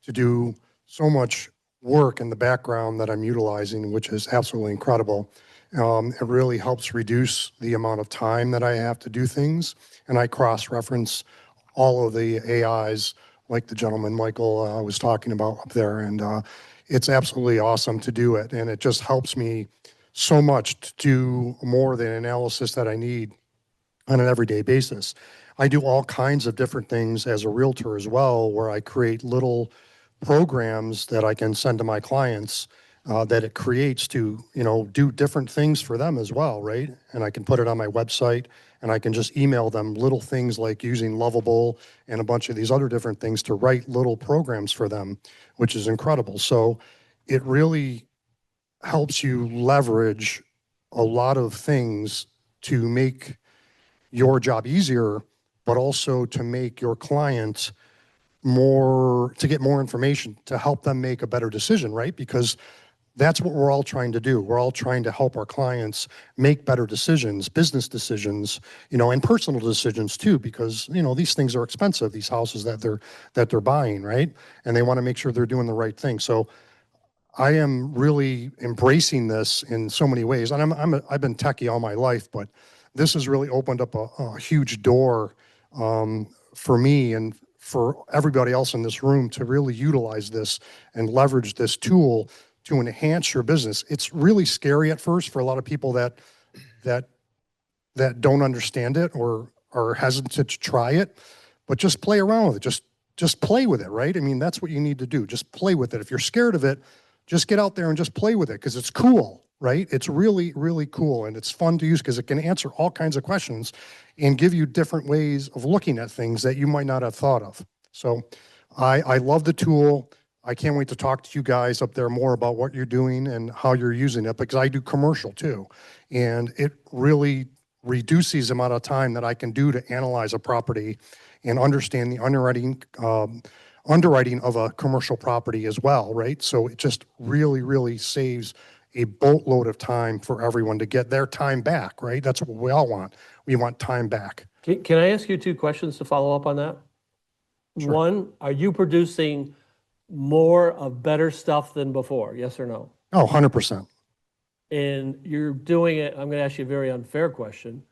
to do so much work in the background that I'm utilizing, which is absolutely incredible. It really helps reduce the amount of time that I have to do things, and I cross-reference all of the AIs like the gentleman Michael was talking about up there, and it's absolutely awesome to do it, and it just helps me so much to do more than analysis that I need on an everyday basis. I do all kinds of different things as a realtor as well, where I create little programs that I can send to my clients that it creates to, do different things for them as well, right? And I can put it on my website, and I can just email them little things like using Lovable and a bunch of these other different things to write little programs for them, which is incredible. So it really helps you leverage a lot of things to make your job easier, but also to make your clients to get more information to help them make a better decision, right? Because that's what we're all trying to do. We're all trying to help our clients make better decisions, business decisions, and personal decisions too, because, these things are expensive, these houses that they're buying, right? And they want to make sure they're doing the right thing. So I am really embracing this in so many ways. And I've been techie all my life, but this has really opened up a huge door for me and for everybody else in this room to really utilize this and leverage this tool to enhance your business. It's really scary at first for a lot of people that don't understand it or are hesitant to try it, but just play around with it. Just play with it, right? I mean, that's what you need to do. Just play with it. If you're scared of it, just get out there and just play with it because it's cool, right? It's really, really cool and it's fun to use because it can answer all kinds of questions and give you different ways of looking at things that you might not have thought of. So I love the tool. I can't wait to talk to you guys up there more about what you're doing and how you're using it because I do commercial too. And it really reduces the amount of time that I can do to analyze a property and understand the underwriting of a commercial property as well, right? So it just really, really saves a boatload of time for everyone to get their time back, right? That's what we all want. We want time back. Can I ask you 2 questions to follow up on that? Sure. One, are you producing more of better stuff than before? Yes or no? Oh, 100%. And you're doing it, I'm going to ask you a very unfair question.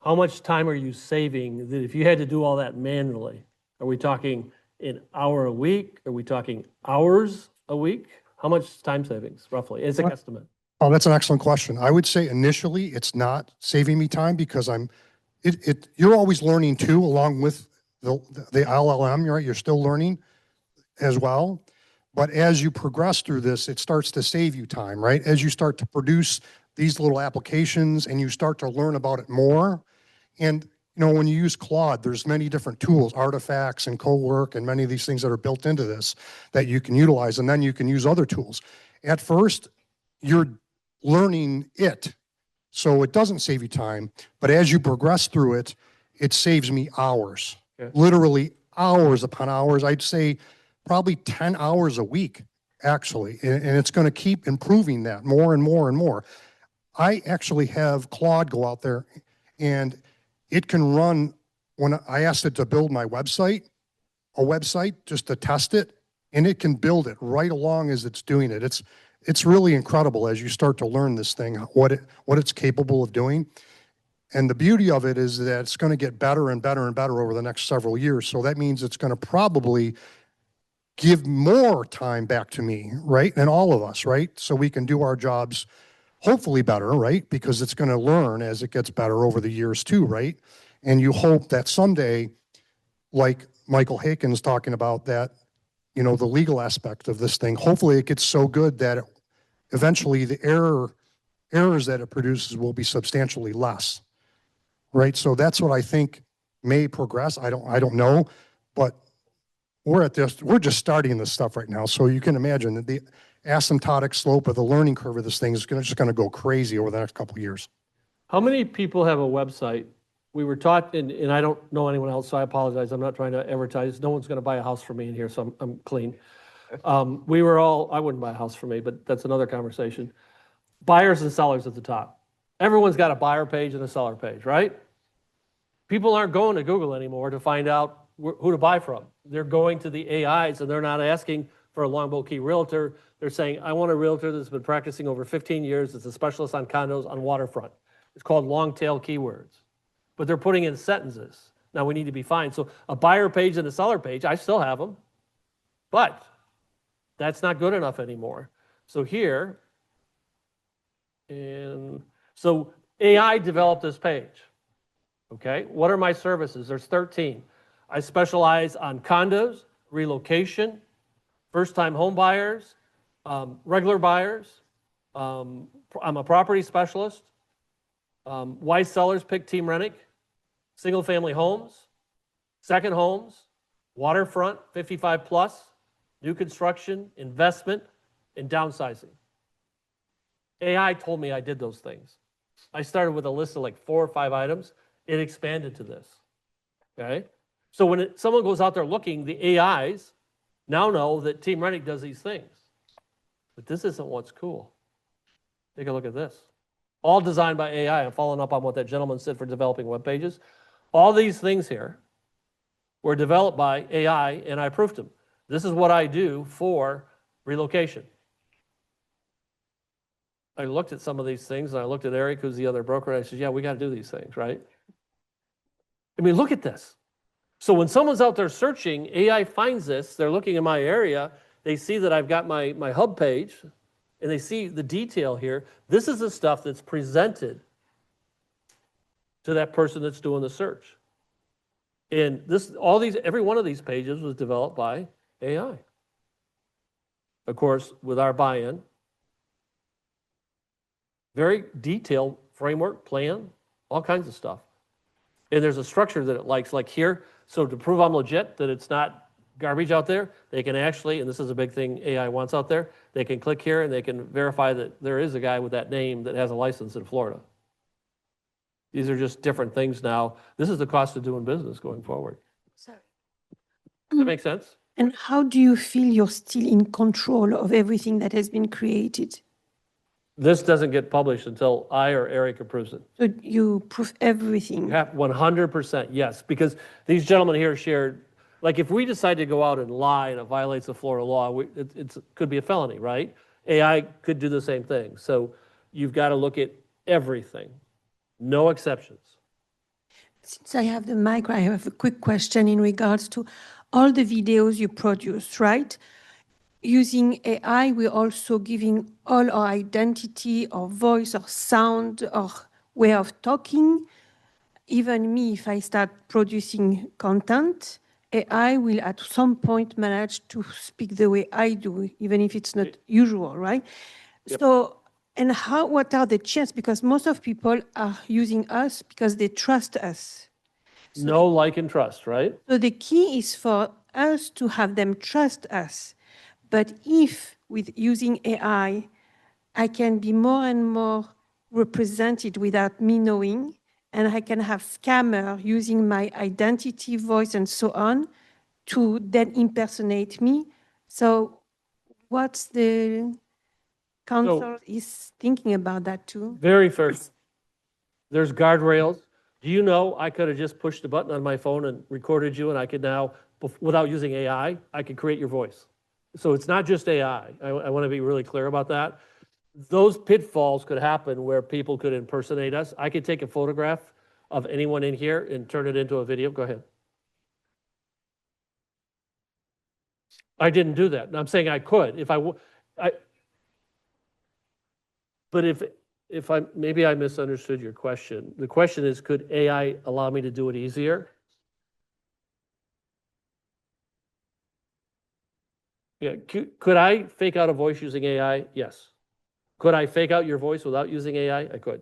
How much time are you saving that if you had to do all that manually? Are we talking an hour a week? Are we talking hours a week? How much time savings, roughly, as an estimate? Oh, that's an excellent question. I would say initially it's not saving me time because you're always learning too, along with the LLM, right? You're still learning as well. But as you progress through this, it starts to save you time, right? As you start to produce these little applications and you start to learn about it more. And, you know, when you use Claude, there's many different tools, artifacts and co-work and many of these things that are built into this that you can utilize. And then you can use other tools. At first, you're learning it. So it doesn't save you time. But as you progress through it, it saves me hours, literally hours upon hours. I'd say probably 10 hours a week, actually. And it's going to keep improving that more and more and more. I actually have Claude go out there and it can run, when I asked it to build my website, a website just to test it, and it can build it right along as it's doing it. It's really incredible as you start to learn this thing, what it's capable of doing. And the beauty of it is that it's going to get better and better and better over the next several years. So that means it's going to probably give more time back to me, right? And all of us, right? So we can do our jobs hopefully better, right? Because it's going to learn as it gets better over the years too, right? And you hope that someday, like Michael Haken's talking about that, you know, the legal aspect of this thing, hopefully it gets so good that eventually the errors that it produces will be substantially less, right? So that's what I think may progress. I don't know, but we're just starting this stuff right now. So you can imagine that the asymptotic slope of the learning curve of this thing is just going to go crazy over the next couple of years. How many people have a website? We were taught, and I don't know anyone else, so I apologize. I'm not trying to advertise. No one's going to buy a house for me in here, so I'm clean. We were all, I wouldn't buy a house for me, but that's another conversation. Buyers and sellers at the top. Everyone's got a buyer page and a seller page, right? People aren't going to Google anymore to find out who to buy from. They're going to the AIs, and they're not asking for a Longboat Key realtor. They're saying, I want a realtor that's been practicing over 15 years, that's a specialist on condos on waterfront. It's called long tail keywords. But they're putting in sentences. Now we need to be fine. So a buyer page and a seller page, I still have them, but that's not good enough anymore. So here, and so AI developed this page. Okay, what are my services? There's 13. I specialize on condos, relocation, first-time home buyers, regular buyers. I'm a property specialist. Why sellers pick Team Rennick. Single-family homes, second homes, waterfront, 55 plus, new construction, investment, and downsizing. AI told me I did those things. I started with a list of like 4 or 5 items. It expanded to this, okay? So when someone goes out there looking, the AIs now know that Team Rennick does these things. But this isn't what's cool. Take a look at this. All designed by AI. I'm following up on what that gentleman said for developing web pages. All these things here were developed by AI, and I proofed them. This is what I do for relocation. I looked at some of these things, and I looked at Eric, who's the other broker, and I said, yeah, we got to do these things, right? I mean, look at this. So when someone's out there searching, AI finds this, they're looking in my area, they see that I've got my hub page, and they see the detail here. This is the stuff that's presented to that person that's doing the search. And every one of these pages was developed by AI. Of course, with our buy-in, very detailed framework, plan, all kinds of stuff. And there's a structure that it likes, like here. So to prove I'm legit, that it's not garbage out there, they can actually, and this is a big thing AI wants out there, they can click here and they can verify that there is a guy with that name that has a license in Florida. These are just different things now. This is the cost of doing business going forward. Sorry. Does that make sense? And how do you feel you're still in control of everything that has been created? This doesn't get published until I or Eric approves it. So you prove everything. You have 100%, yes, because these gentlemen here shared, like if we decide to go out and lie and it violates the Florida law, it could be a felony, right? AI could do the same thing. So you've got to look at everything, no exceptions. Since I have the mic, I have a quick question in regards to all the videos you produce, right? Using AI, we're also giving all our identity, or voice, or sound, or way of talking. Even me, if I start producing content, AI will at some point manage to speak the way I do, even if it's not usual, right? Yep. So, and what are the chances? Because most of people are using us because they trust us. No like and trust, right? So the key is for us to have them trust us. But if with using AI, I can be more and more represented without me knowing, and I can have scammer using my identity, voice, and so on to then impersonate me. So what's the council is thinking about that too? Very fair. There's guardrails. Do you know I could have just pushed a button on my phone and recorded you, and I could now, without using AI, I could create your voice. So it's not just AI. I want to be really clear about that. Those pitfalls could happen where people could impersonate us. I could take a photograph of anyone in here and turn it into a video. Go ahead. I didn't do that. I'm saying I could if but if maybe I misunderstood your question. The question is, could AI allow me to do it easier? Yeah, could I fake out a voice using AI? Yes. Could I fake out your voice without using AI? I could.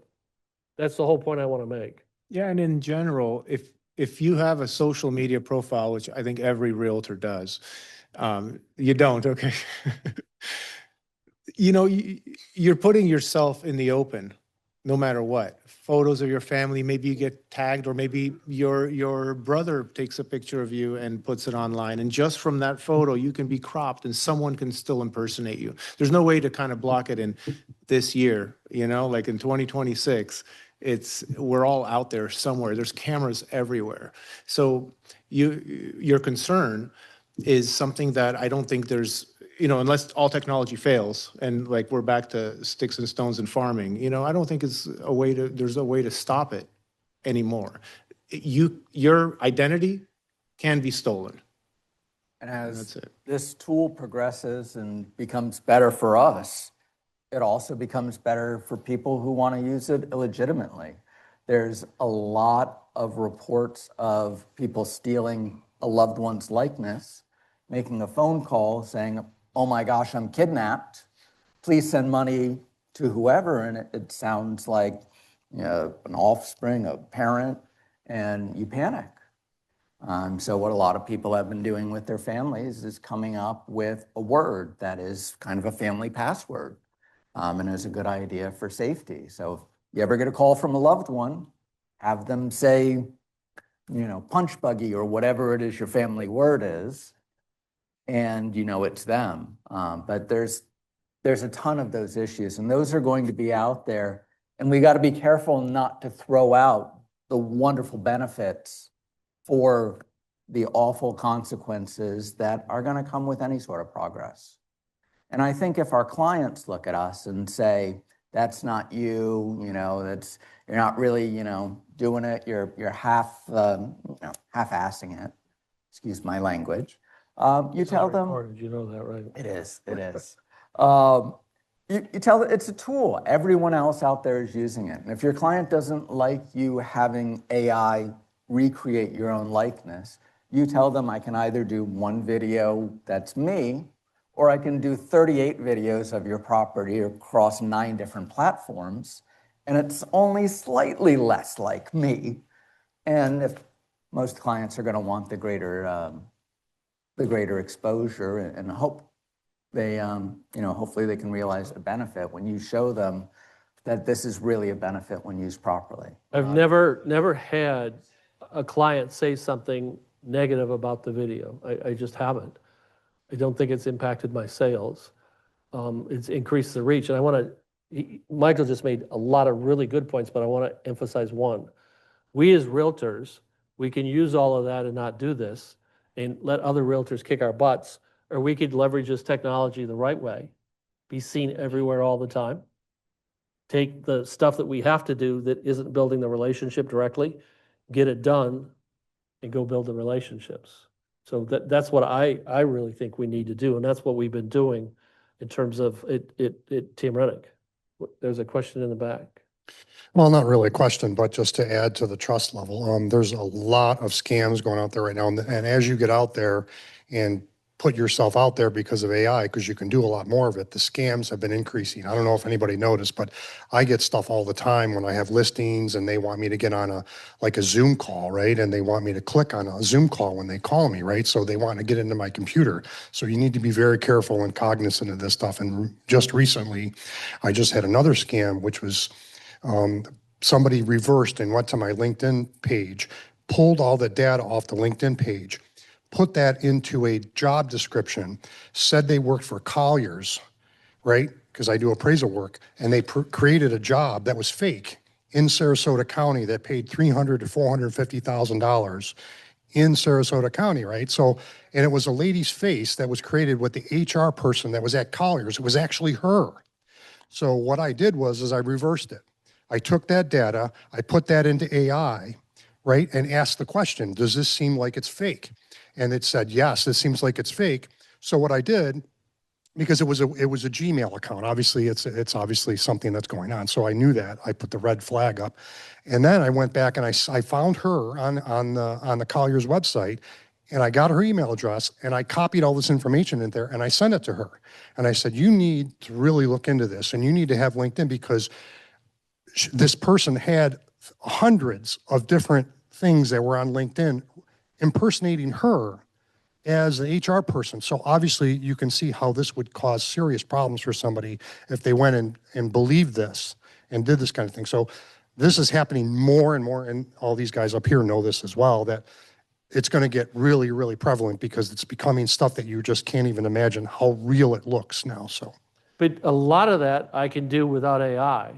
That's the whole point I want to make. Yeah, and in general, if you have a social media profile, which I think every realtor does, you don't, okay? You know, you're putting yourself in the open, no matter what. Photos of your family, maybe you get tagged, or maybe your brother takes a picture of you and puts it online. And just from that photo, you can be cropped and someone can still impersonate you. There's no way to kind of block it in this year, you know, like in 2026. We're all out there somewhere. There's cameras everywhere. So your concern is something that I don't think there's, you know, unless all technology fails and like we're back to sticks and stones and farming, you know, I don't think there's a way to stop it anymore. Your identity can be stolen. And That's as it. this tool progresses and becomes better for us, it also becomes better for people who want to use it illegitimately. There's a lot of reports of people stealing a loved one's likeness, making a phone call saying, oh my gosh, I'm kidnapped. Please send money to whoever. And it sounds like, you know, an offspring, a parent, and you panic. So what a lot of people have been doing with their families is coming up with a word that is kind of a family password, and is a good idea for safety. So if you ever get a call from a loved one, have them say, you know, punch buggy or whatever it is your family word is, and you know it's them. But there's a ton of those issues, and those are going to be out there, and we got to be careful not to throw out the wonderful benefits for the awful consequences that are going to come with any sort of progress. And I think if our clients look at us and say, that's not you, you know, you're not really, you know, doing it, you're half-assing it, excuse my language, You It's tell not them, recorded, you know that, right? it is, it is. You tell them it's a tool. Everyone else out there is using it. And if your client doesn't like you having AI recreate your own likeness, you tell them I can either do one video that's me, or I can do 38 videos of your property across 9 different platforms, and it's only slightly less like me. And if most clients are going to want the greater exposure, and hope they, hopefully they can realize the benefit when you show them that this is really a benefit when used properly. I've never had a client say something negative about the video. I just haven't. I don't think it's impacted my sales. It's increased the reach. And I want to, Michael just made a lot of really good points, but I want to emphasize one. We as realtors, we can use all of that and not do this and let other realtors kick our butts, or we could leverage this technology the right way, be seen everywhere all the time. Take the stuff that we have to do that isn't building the relationship directly, get it done, and go build the relationships. So that's what I really think we need to do, and that's what we've been doing in terms of Team Rennick. There's a question in the back. Well, not really a question, but just to add to the trust level, there's a lot of scams going out there right now. And as you get out there and put yourself out there because of AI, because you can do a lot more of it, the scams have been increasing. I don't know if anybody noticed, but I get stuff all the time when I have listings and they want me to get on a Zoom call, right? And they want me to click on a Zoom call when they call me, right? So they want to get into my computer. So you need to be very careful and cognizant of this stuff. And just recently, I just had another scam, which was somebody reversed and went to my LinkedIn page, pulled all the data off the LinkedIn page, put that into a job description, said they worked for Colliers, right? Because I do appraisal work, and they created a job that was fake in Sarasota County that paid $300,000 to $450,000 in Sarasota County, right? So, and it was a lady's face that was created with the HR person that was at Colliers. It was actually her. So what I did was I reversed it. I took that data, I put that into AI, right, and asked the question, does this seem like it's fake? And it said, yes, this seems like it's fake. So what I did, because it was a Gmail account, obviously it's obviously something that's going on. So I knew that. I put the red flag up. And then I went back and I found her on the Colliers website, and I got her email address, and I copied all this information in there and I sent it to her. And I said, you need to really look into this, and you need to have LinkedIn, because this person had hundreds of different things that were on LinkedIn impersonating her as an HR person. So obviously you can see how this would cause serious problems for somebody if they went and believed this and did this kind of thing. So this is happening more and more, and all these guys up here know this as well, that it's going to get really, really prevalent because it's becoming stuff that you just can't even imagine how real it looks now. So, But a lot of that I can do without AI.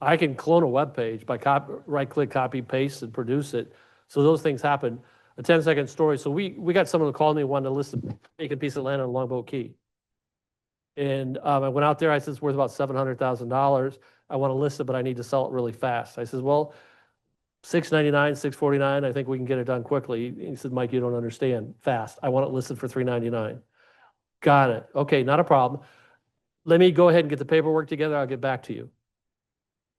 I can clone a web page by right-click, copy, paste, and produce it. So those things happen. A 10-second story. So we got someone who called me, wanted to list a vacant piece of land on Longboat Key. And I went out there. I said, it's worth about $700,000. I want to list it, but I need to sell it really fast. I said, well, $699, $649, I think we can get it done quickly. He said, Mike, you don't understand. Fast. I want it listed for $399. Got it. Okay, not a problem. Let me go ahead and get the paperwork together. I'll get back to you.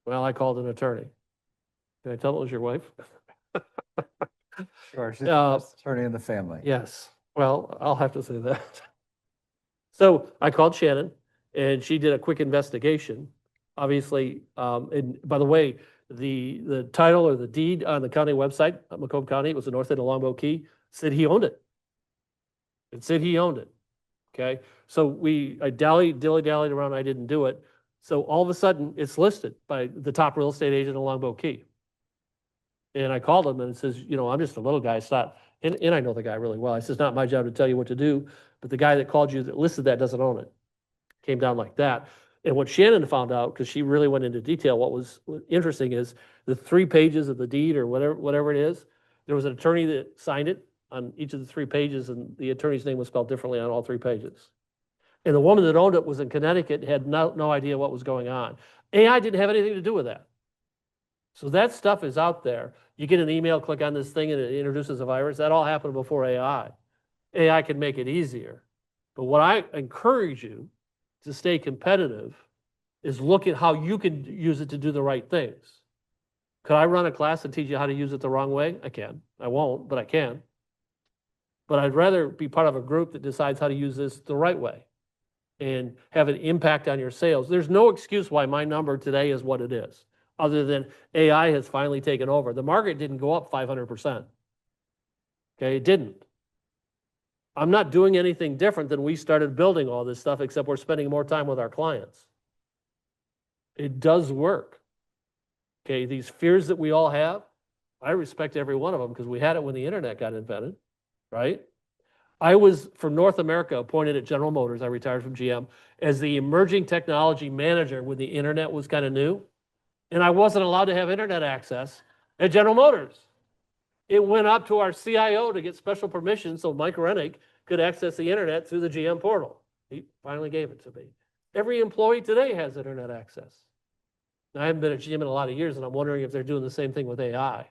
Well, I called an attorney. Can I tell it was your wife? Sure, she's the best attorney in the family. Yes. Well, I'll have to say that. So I called Shannon, and she did a quick investigation. Obviously, and by the way, the title or the deed on the county website, Macomb County, it was the north end of Longboat Key, said he owned it. It said he owned it. Okay. So I dilly-dallied around. I didn't do it. So all of a sudden, it's listed by the top real estate agent in Longboat Key. And I called him and it says, I'm just a little guy. It's not, and I know the guy really well. I said, it's not my job to tell you what to do, but the guy that called you that listed that doesn't own it. Came down like that. And what Shannon found out, because she really went into detail, what was interesting is the 3 pages of the deed or whatever it is, there was an attorney that signed it on each of the 3 pages, and the attorney's name was spelled differently on all 3 pages. And the woman that owned it was in Connecticut, had no idea what was going on. AI didn't have anything to do with that. So that stuff is out there. You get an email, click on this thing, and it introduces a virus. That all happened before AI. AI can make it easier. But what I encourage you to stay competitive is look at how you can use it to do the right things. Could I run a class and teach you how to use it the wrong way? I can. I won't, but I can. But I'd rather be part of a group that decides how to use this the right way and have an impact on your sales. There's no excuse why my number today is what it is, other than AI has finally taken over. The market didn't go up 500%. Okay, it didn't. I'm not doing anything different than we started building all this stuff, except we're spending more time with our clients. It does work. Okay, these fears that we all have, I respect every one of them because we had it when the internet got invented, right? I was, for North America, appointed at General Motors, I retired from GM, as the emerging technology manager when the internet was kind of new. And I wasn't allowed to have internet access at General Motors. It went up to our CIO to get special permission so Mike Rennick could access the internet through the GM portal. He finally gave it to me. Every employee today has internet access. Now, I haven't been at GM in a lot of years, and I'm wondering if they're doing the same thing with AI.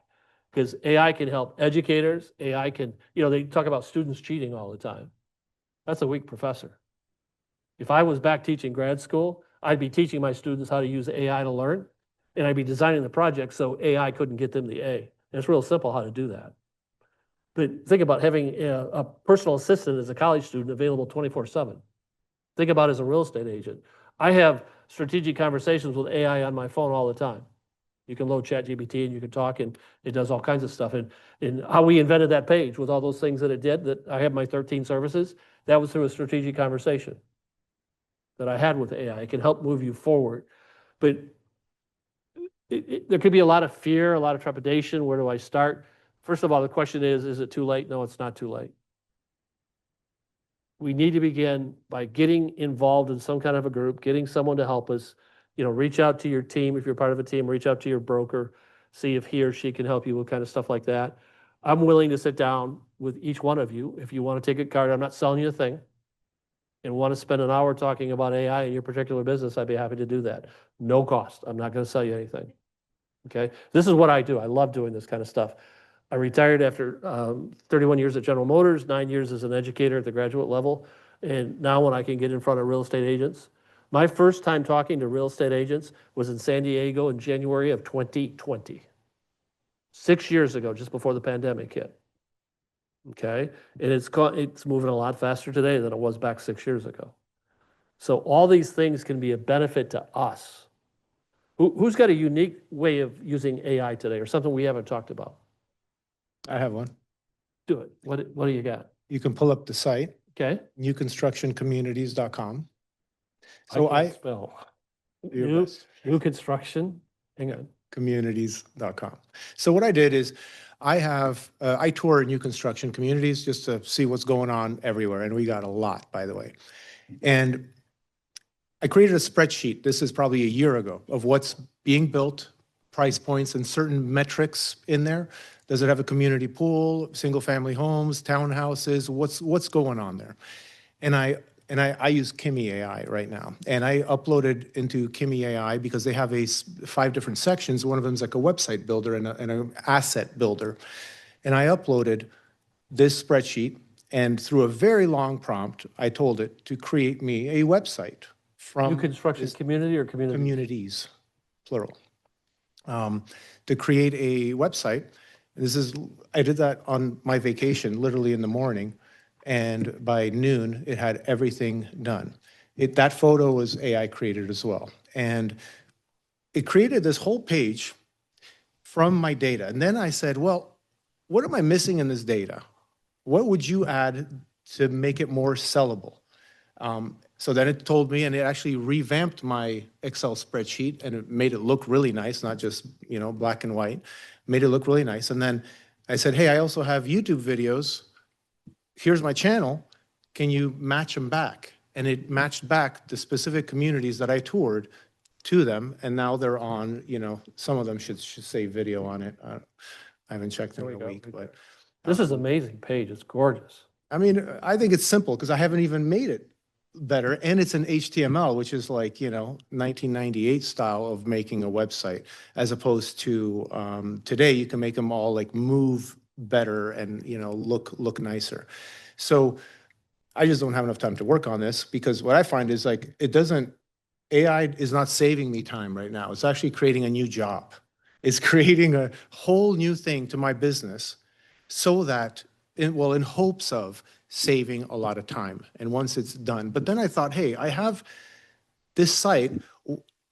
Because AI can help educators, AI can, they talk about students cheating all the time. That's a weak professor. If I was back teaching grad school, I'd be teaching my students how to use AI to learn, and I'd be designing the project so AI couldn't get them the A. And it's real simple how to do that. But think about having a personal assistant as a college student available 24/7. Think about it as a real estate agent. I have strategic conversations with AI on my phone all the time. You can load ChatGPT and you can talk, and it does all kinds of stuff. And how we invented that page with all those things that it did, that I have my 13 services, that was through a strategic conversation that I had with AI. It can help move you forward. But there could be a lot of fear, a lot of trepidation. Where do I start? First of all, the question is it too late? No, it's not too late. We need to begin by getting involved in some kind of a group, getting someone to help us. Reach out to your team. If you're part of a team, reach out to your broker, see if he or she can help you with kind of stuff like that. I'm willing to sit down with each one of you. If you want to take a card, I'm not selling you a thing, and want to spend an hour talking about AI in your particular business, I'd be happy to do that. No cost. I'm not going to sell you anything. Okay? This is what I do. I love doing this kind of stuff. I retired after 31 years at General Motors, 9 years as an educator at the graduate level, and now when I can get in front of real estate agents, my first time talking to real estate agents was in San Diego in January of 2020. 6 years ago, just before the pandemic hit. Okay? And it's moving a lot faster today than it was back 6 years ago. So all these things can be a benefit to us. Who's got a unique way of using AI today or something we haven't talked about? I have one. Do it. What do you got? You can pull up the site, Okay? newconstructioncommunities.com. So I can't spell. do your New, best. new construction. Hang on. Communities.com. So what I did is I tour new construction communities just to see what's going on everywhere. And we got a lot, by the way. And I created a spreadsheet. This is probably a year ago of what's being built, price points and certain metrics in there. Does it have a community pool, single family homes, townhouses? What's going on there? And I use Kimi AI right now. And I uploaded into Kimi AI because they have 5 different sections. One of them is like a website builder and an asset builder. And I uploaded this spreadsheet, and through a very long prompt, I told it to create me a website from New construction community or community? communities, plural, to create a website. I did that on my vacation, literally in the morning. And by noon, it had everything done. That photo was AI created as well. And it created this whole page from my data. And then I said, well, what am I missing in this data? What would you add to make it more sellable? So then it told me, and it actually revamped my Excel spreadsheet, and it made it look really nice, not just, black and white, made it look really nice. And then I said, hey, I also have YouTube videos. Here's my channel. Can you match them back? And it matched back the specific communities that I toured to them. And now they're on, some of them should say video on it. I haven't checked in a week, but. This is an amazing page. It's gorgeous. I mean, I think it's simple because I haven't even made it better. And it's an HTML, which is like, 1998 style of making a website, as opposed to today, you can make them all like move better and, look nicer. So I just don't have enough time to work on this because what I find is like, AI is not saving me time right now. It's actually creating a new job. It's creating a whole new thing to my business so that, in hopes of saving a lot of time. And once it's done, but then I thought, hey, I have this site,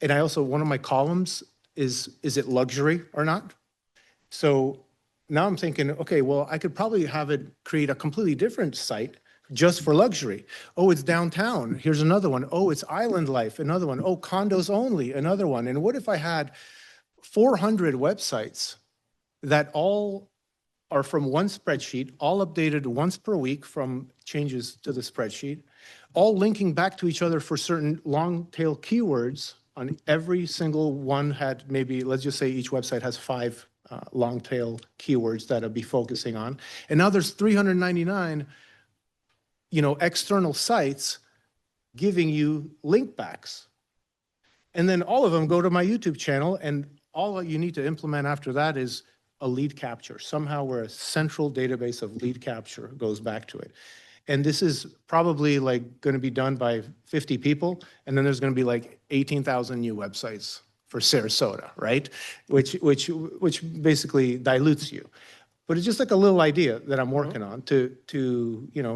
and I also, one of my columns is it luxury or not? So now I'm thinking, okay, well, I could probably have it create a completely different site just for luxury. Oh, it's downtown. Here's another one. Oh, it's island life. Another one. Oh, condos only. Another one. And what if I had 400 websites that all are from one spreadsheet, all updated once per week from changes to the spreadsheet, all linking back to each other for certain long tail keywords on every single one had maybe, let's just say each website has 5 long tail keywords that I'll be focusing on. And now there's 399 external sites giving you link backs. And then all of them go to my YouTube channel, and all you need to implement after that is a lead capture, somehow where a central database of lead capture goes back to it. And this is probably like going to be done by 50 people, and then there's going to be like 18,000 new websites for Sarasota, right? Which basically dilutes you. But it's just like a little idea that I'm working on to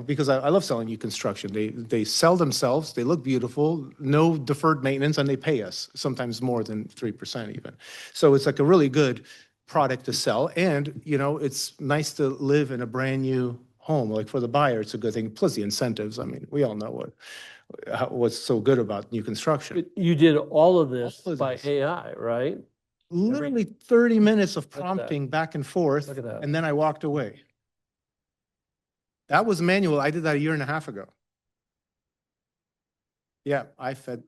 because I love selling new construction. They sell themselves, they look beautiful, no deferred maintenance, and they pay us sometimes more than 3% even. So it's like a really good product to sell. And, it's nice to live in a brand new home. Like for the buyer, it's a good thing. Plus the incentives. I mean, we all know what's so good about new construction. But you did all of this All of by this. AI, right? Literally 30 minutes of at that. prompting back and forth, Look at that. and then I walked away. That was manual. I did that a year and a half ago. Yeah, I fed.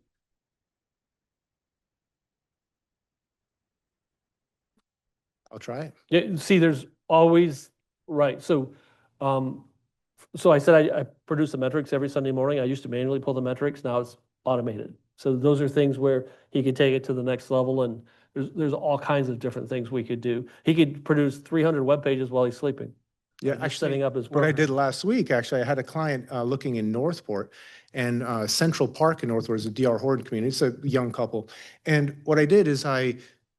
I'll try it. Yeah, see, there's always, right, so I said I produce the metrics every Sunday morning. I used to manually pull the metrics, now it's automated. So those are things where he could take it to the next level, and there's all kinds of different things we could do. He could produce 300 web pages while he's sleeping. Yeah, Just actually, setting up his what I program. did last week, actually, I had a client looking in Northport, and Central Park in Northport is a DR Horton community. It's a young couple. And what I did is I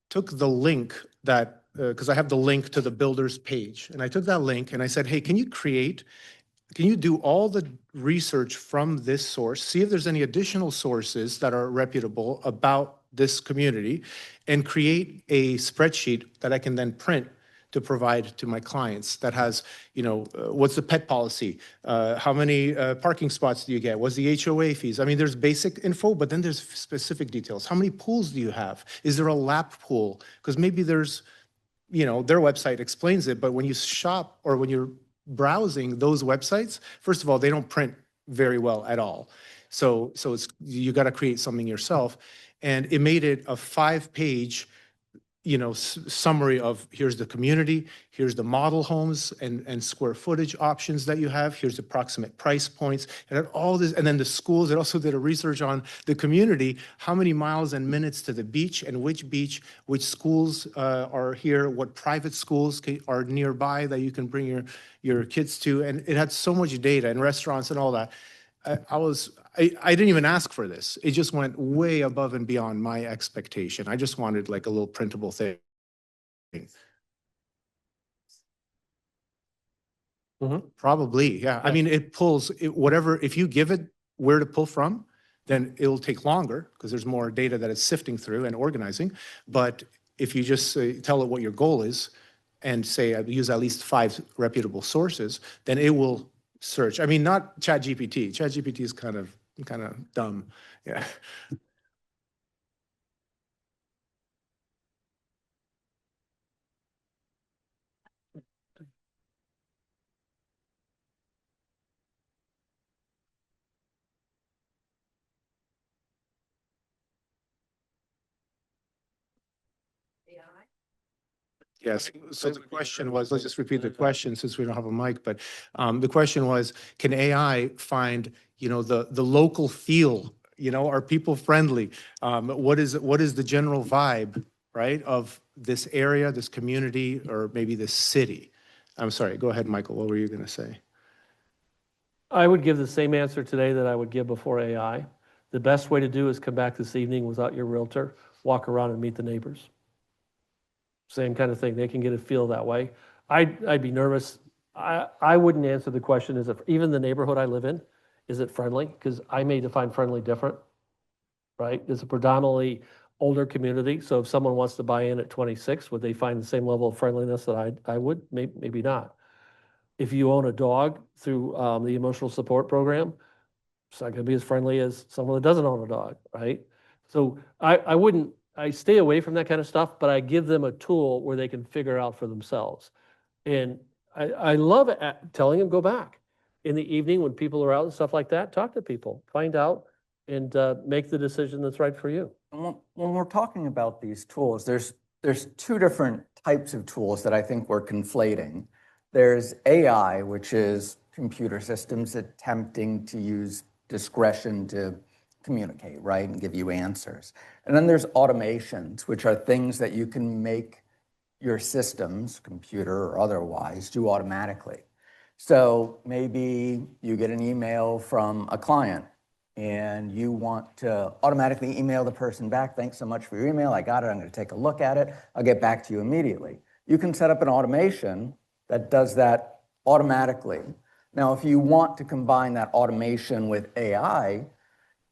took the link that, because I have the link to the builder's page, and I took that link and I said, hey, can you do all the research from this source, see if there's any additional sources that are reputable about this community, and create a spreadsheet that I can then print to provide to my clients that has, what's the pet policy? How many parking spots do you get? What's the HOA fees? I mean, there's basic info, but then there's specific details. How many pools do you have? Is there a lap pool? Because maybe there's, their website explains it, but when you shop or when you're browsing those websites, first of all, they don't print very well at all. So it's, you got to create something yourself. And it made it a 5-page, summary of here's the community, here's the model homes and square footage options that you have, here's the approximate price points, and all this, and then the schools. It also did a research on the community, how many miles and minutes to the beach, and which schools are here, what private schools are nearby that you can bring your kids to, and it had so much data, and restaurants and all that. I didn't even ask for this. It just went way above and beyond my expectation. I just wanted like a little printable thing. Probably, yeah. I mean, it pulls whatever, if you give it where to pull from, then it'll take longer because there's more data that it's sifting through and organizing. But if you just tell it what your goal is and say, I use at least 5 reputable sources, then it will search. I mean, not ChatGPT. ChatGPT is kind of dumb. Yeah. Yes. So the question was, let's just repeat the question since we don't have a mic, but the question was, can AI find, the local feel, are people friendly? What is the general vibe, right, of this area, this community, or maybe this city? I'm sorry, go ahead, Michael, what were you going to say? I would give the same answer today that I would give before AI. The best way to do is come back this evening without your realtor, walk around and meet the neighbors. Same kind of thing. They can get a feel that way. I'd be nervous. I wouldn't answer the question, is it, even the neighborhood I live in, is it friendly? Because I may define friendly different, right? It's a predominantly older community. So if someone wants to buy in at 26, would they find the same level of friendliness that I would? Maybe not. If you own a dog through the emotional support program, it's not going to be as friendly as someone that doesn't own a dog, right? So I wouldn't, I stay away from that kind of stuff, but I give them a tool where they can figure it out for themselves. And I love telling them, go back in the evening when people are out and stuff like that, talk to people, find out, and make the decision that's right for you. And when we're talking about these tools, there's two different types of tools that I think we're conflating. There's AI, which is computer systems attempting to use discretion to communicate, right, and give you answers. And then there's automations, which are things that you can make your systems, computer or otherwise, do automatically. So maybe you get an email from a client and you want to automatically email the person back, thanks so much for your email, I got it, I'm going to take a look at it, I'll get back to you immediately. You can set up an automation that does that automatically. Now, if you want to combine that automation with AI,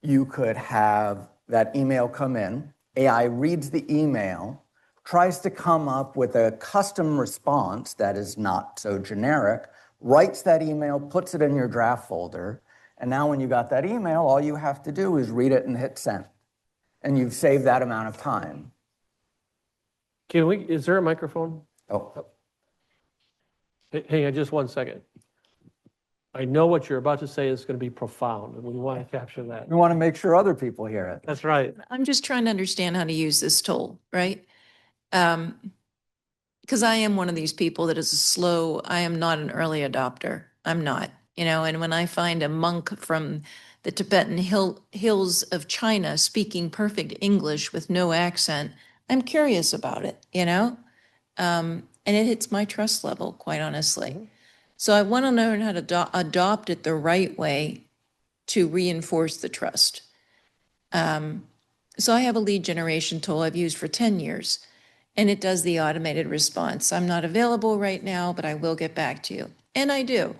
you could have that email come in, AI reads the email, tries to come up with a custom response that is not so generic, writes that email, puts it in your draft folder, and now when you got that email, all you have to do is read it and hit send. And you've saved that amount of time. Is there a microphone? Oh, Hang on just 1 second. I know what you're about to say is going to be profound, and we want to capture that. we want to make sure other people hear it. That's right. I'm just trying to understand how to use this tool, right? Because I am one of these people that is I am not an early adopter. I'm not, and when I find a monk from the Tibetan hills of China speaking perfect English with no accent, I'm curious about it, and it hits my trust level, quite honestly. So I want to learn how to adopt it the right way to reinforce the trust. So I have a lead generation tool I've used for 10 years, and it does the automated response. I'm not available right now, but I will get back to you. And I do.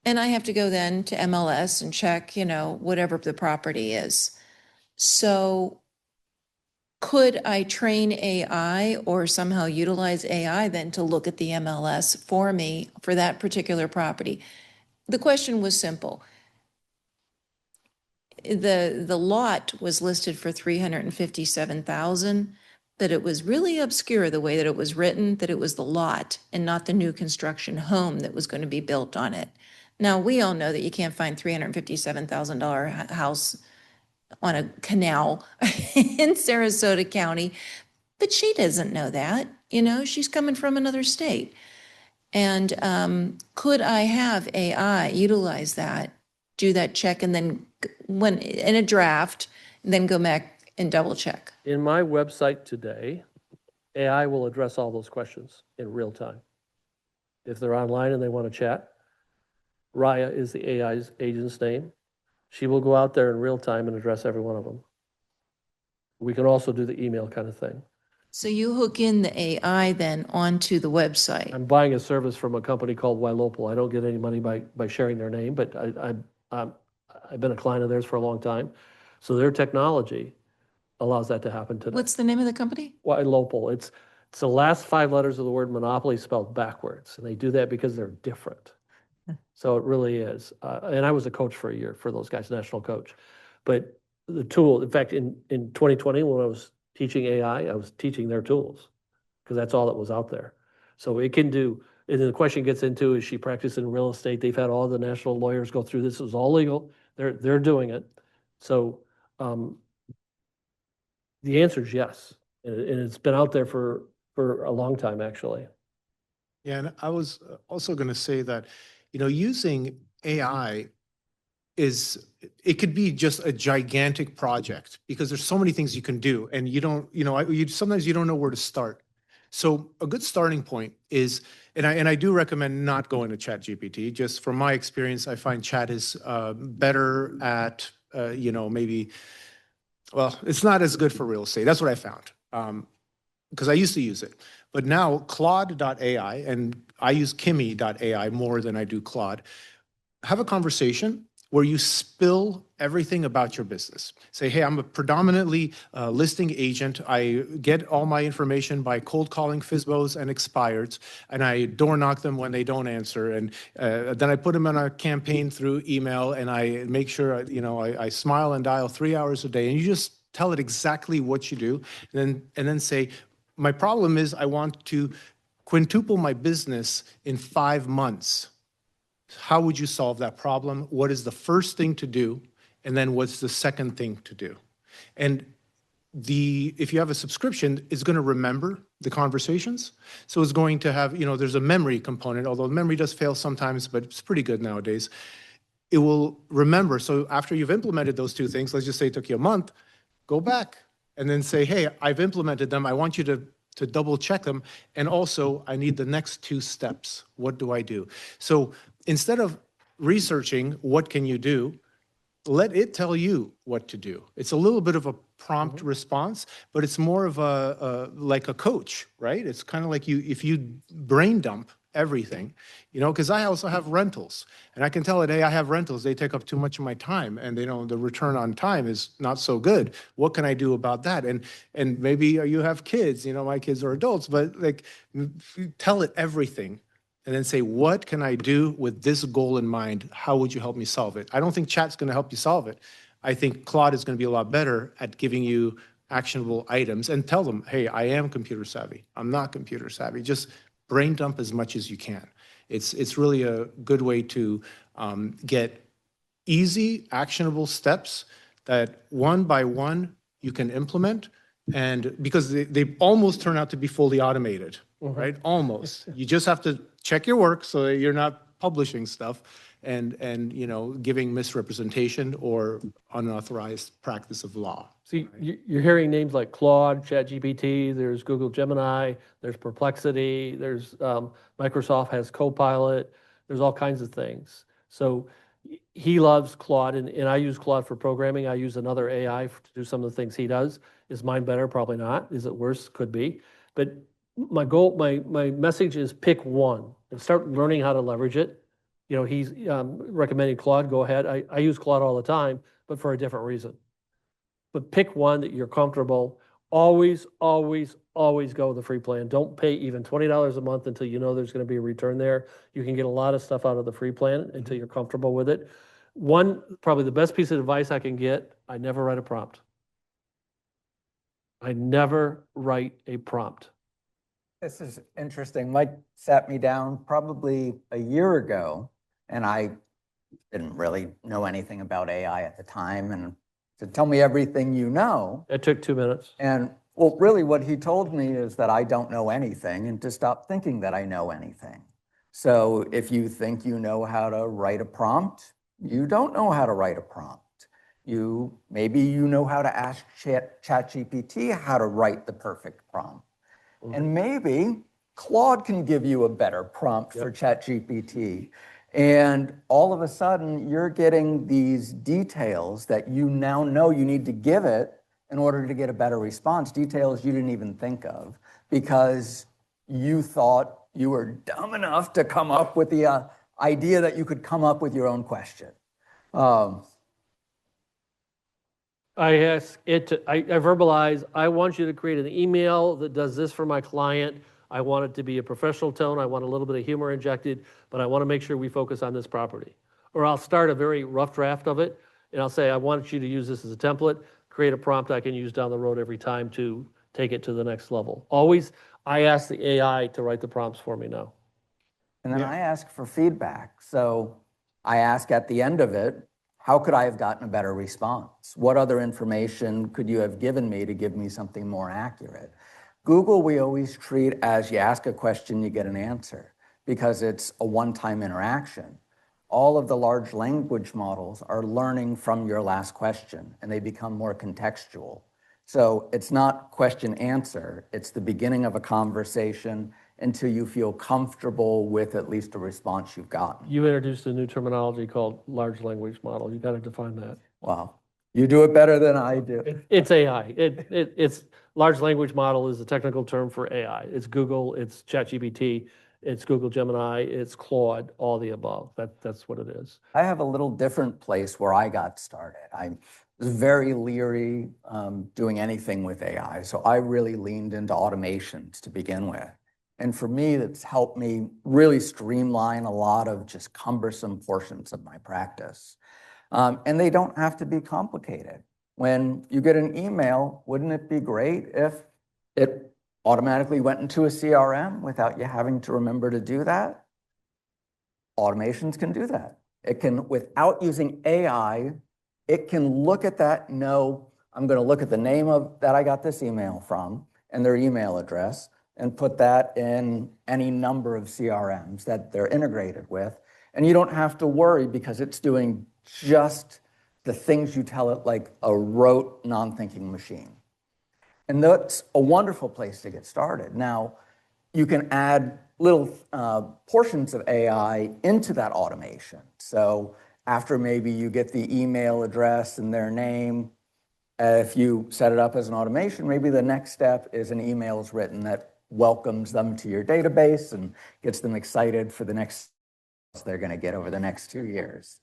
And I have to go then to MLS and check, whatever the property is. So could I train AI or somehow utilize AI then to look at the MLS for me for that particular property? The question was simple. The lot was listed for $357,000, but it was really obscure the way that it was written, that it was the lot and not the new construction home that was going to be built on it. Now, we all know that you can't find $357,000 house on a canal in Sarasota County, but she doesn't know that. She's coming from another state. And could I have AI utilize that, do that check, and then when in a draft, and then go back and double check? In my website today, AI will address all those questions in real time. If they're online and they want to chat, Raya is the AI's agent's name. She will go out there in real time and address every one of them. We can also do the email kind of thing. So you hook in the AI then onto the website. I'm buying a service from a company called Wilopal. I don't get any money by sharing their name, but I've been a client of theirs for a long time. So their technology allows that to happen today. What's the name of the company? Wilopal. It's the last 5 letters of the word monopoly spelled backwards. And they do that because they're different. So it really is. And I was a coach for a year for those guys, national coach. But the tool, in fact, in 2020, when I was teaching AI, I was teaching their tools because that's all that was out there. So it can do, and then the question gets into, is she practicing real estate? They've had all the national lawyers go through this. It was all legal. They're doing it. So the answer is yes. And it's been out there for a long time, actually. Yeah, and I was also going to say that, using AI it could be just a gigantic project because there's so many things you can do and you don't, sometimes you don't know where to start. So a good starting point is, and I do recommend not going to ChatGPT. Just from my experience, I find Chat is better at, maybe, well, it's not as good for real estate. That's what I found. Because I used to use it. But now Claude.ai, and I use Kimi.ai more than I do Claude, have a conversation where you spill everything about your business. Say, hey, I'm a predominantly listing agent. I get all my information by cold calling FSBOs and expireds, and I door knock them when they don't answer. And then I put them on a campaign through email, and I make sure, I smile and dial 3 hours a day. And you just tell it exactly what you do, and then say, my problem is I want to quintuple my business in 5 months. How would you solve that problem? What is the first thing to do? And then what's the second thing to do? And if you have a subscription, it's going to remember the conversations. So it's going to have, there's a memory component, although memory does fail sometimes, but it's pretty good nowadays. It will remember. So after you've implemented those two things, let's just say it took you a month, go back and then say, hey, I've implemented them. I want you to double check them. And also, I need the next 2 steps. What do I do? So instead of researching what can you do, let it tell you what to do. It's a little bit of a prompt response, but it's more of like a coach, right? It's kind of like if you brain dump everything, because I also have rentals, and I can tell it, hey, I have rentals. They take up too much of my time, and the return on time is not so good. What can I do about that? And maybe you have kids. My kids are adults, but tell it everything. And then say, what can I do with this goal in mind? How would you help me solve it? I don't think Chat's going to help you solve it. I think Claude is going to be a lot better at giving you actionable items and tell them, hey, I am computer savvy. I'm not computer savvy. Just brain dump as much as you can. It's really a good way to get easy, actionable steps that one by one you can implement. And because they almost turn out to be fully automated, right? Almost. You just have to check your work so that you're not publishing stuff and giving misrepresentation or unauthorized practice of law. See, you're hearing names like Claude, ChatGPT, there's Google Gemini, there's Perplexity, there's Microsoft has Copilot, there's all kinds of things. So he loves Claude, and I use Claude for programming. I use another AI to do some of the things he does. Is mine better? Probably not. Is it worse? Could be. But my goal, my message is pick one and start learning how to leverage it. He's recommending Claude. Go ahead. I use Claude all the time, but for a different reason. But pick one that you're comfortable. Always, always, always go with the free plan. Don't pay even $20 a month until you know there's going to be a return there. You can get a lot of stuff out of the free plan until you're comfortable with it. Probably the best piece of advice I can get, I never write a prompt. I never write a prompt. This is interesting. Mike sat me down probably a year ago, and I didn't really know anything about AI at the time, and said, tell me everything you know. It took 2 minutes. And well, really what he told me is that I don't know anything and to stop thinking that I know anything. So if you think you know how to write a prompt, you don't know how to write a prompt. Maybe you know how to ask ChatGPT how to write the perfect prompt. And maybe Claude can give you a better prompt for ChatGPT. And all of a sudden, you're getting these details that you now know you need to give it in order to get a better response, details you didn't even think of because you thought you were dumb enough to come up with the idea that you could come up with your own question. I ask it I verbalize, I want you to create an email that does this for my client. I want it to be a professional tone. I want a little bit of humor injected, but I want to make sure we focus on this property. Or I'll start a very rough draft of it, and I'll say, I want you to use this as a template, create a prompt I can use down the road every time to take it to the next level. Always, I ask the AI to write the prompts for me now. And then I ask for feedback. So I ask at the end of it, how could I have gotten a better response? What other information could you have given me to give me something more accurate? Google, we always treat as you ask a question, you get an answer because it's a one-time interaction. All of the large language models are learning from your last question and they become more contextual. So it's not question answer, it's the beginning of a conversation until you feel comfortable with at least a response you've gotten. You introduced a new terminology called large language model. You got to define that. Wow. You do it better than I do. It's AI. It's large language model is the technical term for AI. It's Google, it's ChatGPT, it's Google Gemini, it's Claude, all the above. That's what it is. I have a little different place where I got started. I was very leery doing anything with AI, so I really leaned into automations to begin with. And for me, that's helped me really streamline a lot of just cumbersome portions of my practice. And they don't have to be complicated. When you get an email, wouldn't it be great if it automatically went into a CRM without you having to remember to do that? Automations can do that. It can, without using AI, it can look at that, know, I'm going to look at the name of that I got this email from and their email address and put that in any number of CRMs that they're integrated with. And you don't have to worry because it's doing just the things you tell it, like a rote, non-thinking machine. And that's a wonderful place to get started. Now, you can add little portions of AI into that automation. So after maybe you get the email address and their name, if you set it up as an automation, maybe the next step is an email is written that welcomes them to your database and gets them excited for the next they're going to get over the next 2 years.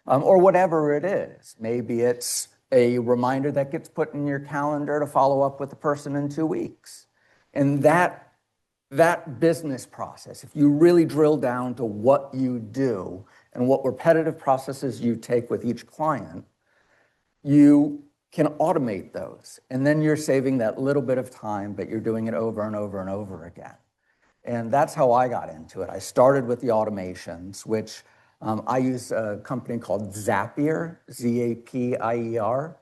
Or whatever it is. Maybe it's a reminder that gets put in your calendar to follow up with the person in 2 weeks. And that business process, if you really drill down to what you do and what repetitive processes you take with each client, you can automate those. And then you're saving that little bit of time, but you're doing it over and over and over again. And that's how I got into it. I started with the automations, which I use a company called Zapier, Zapier.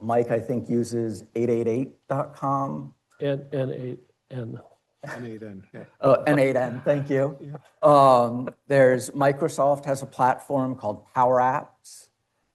Mike, I think, uses 888.com. N8N. N8N, yeah. Oh, N8N, thank you. There's Microsoft has a platform called Power Apps.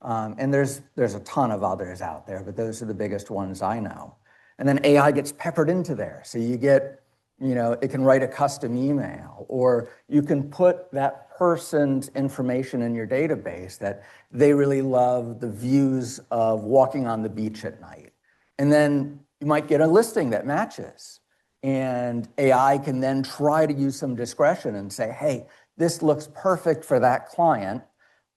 And there's a ton of others out there, but those are the biggest ones I know. And then AI gets peppered into there. So you get, it can write a custom email, or you can put that person's information in your database that they really love the views of walking on the beach at night. And then you might get a listing that matches. And AI can then try to use some discretion and say, hey, this looks perfect for that client.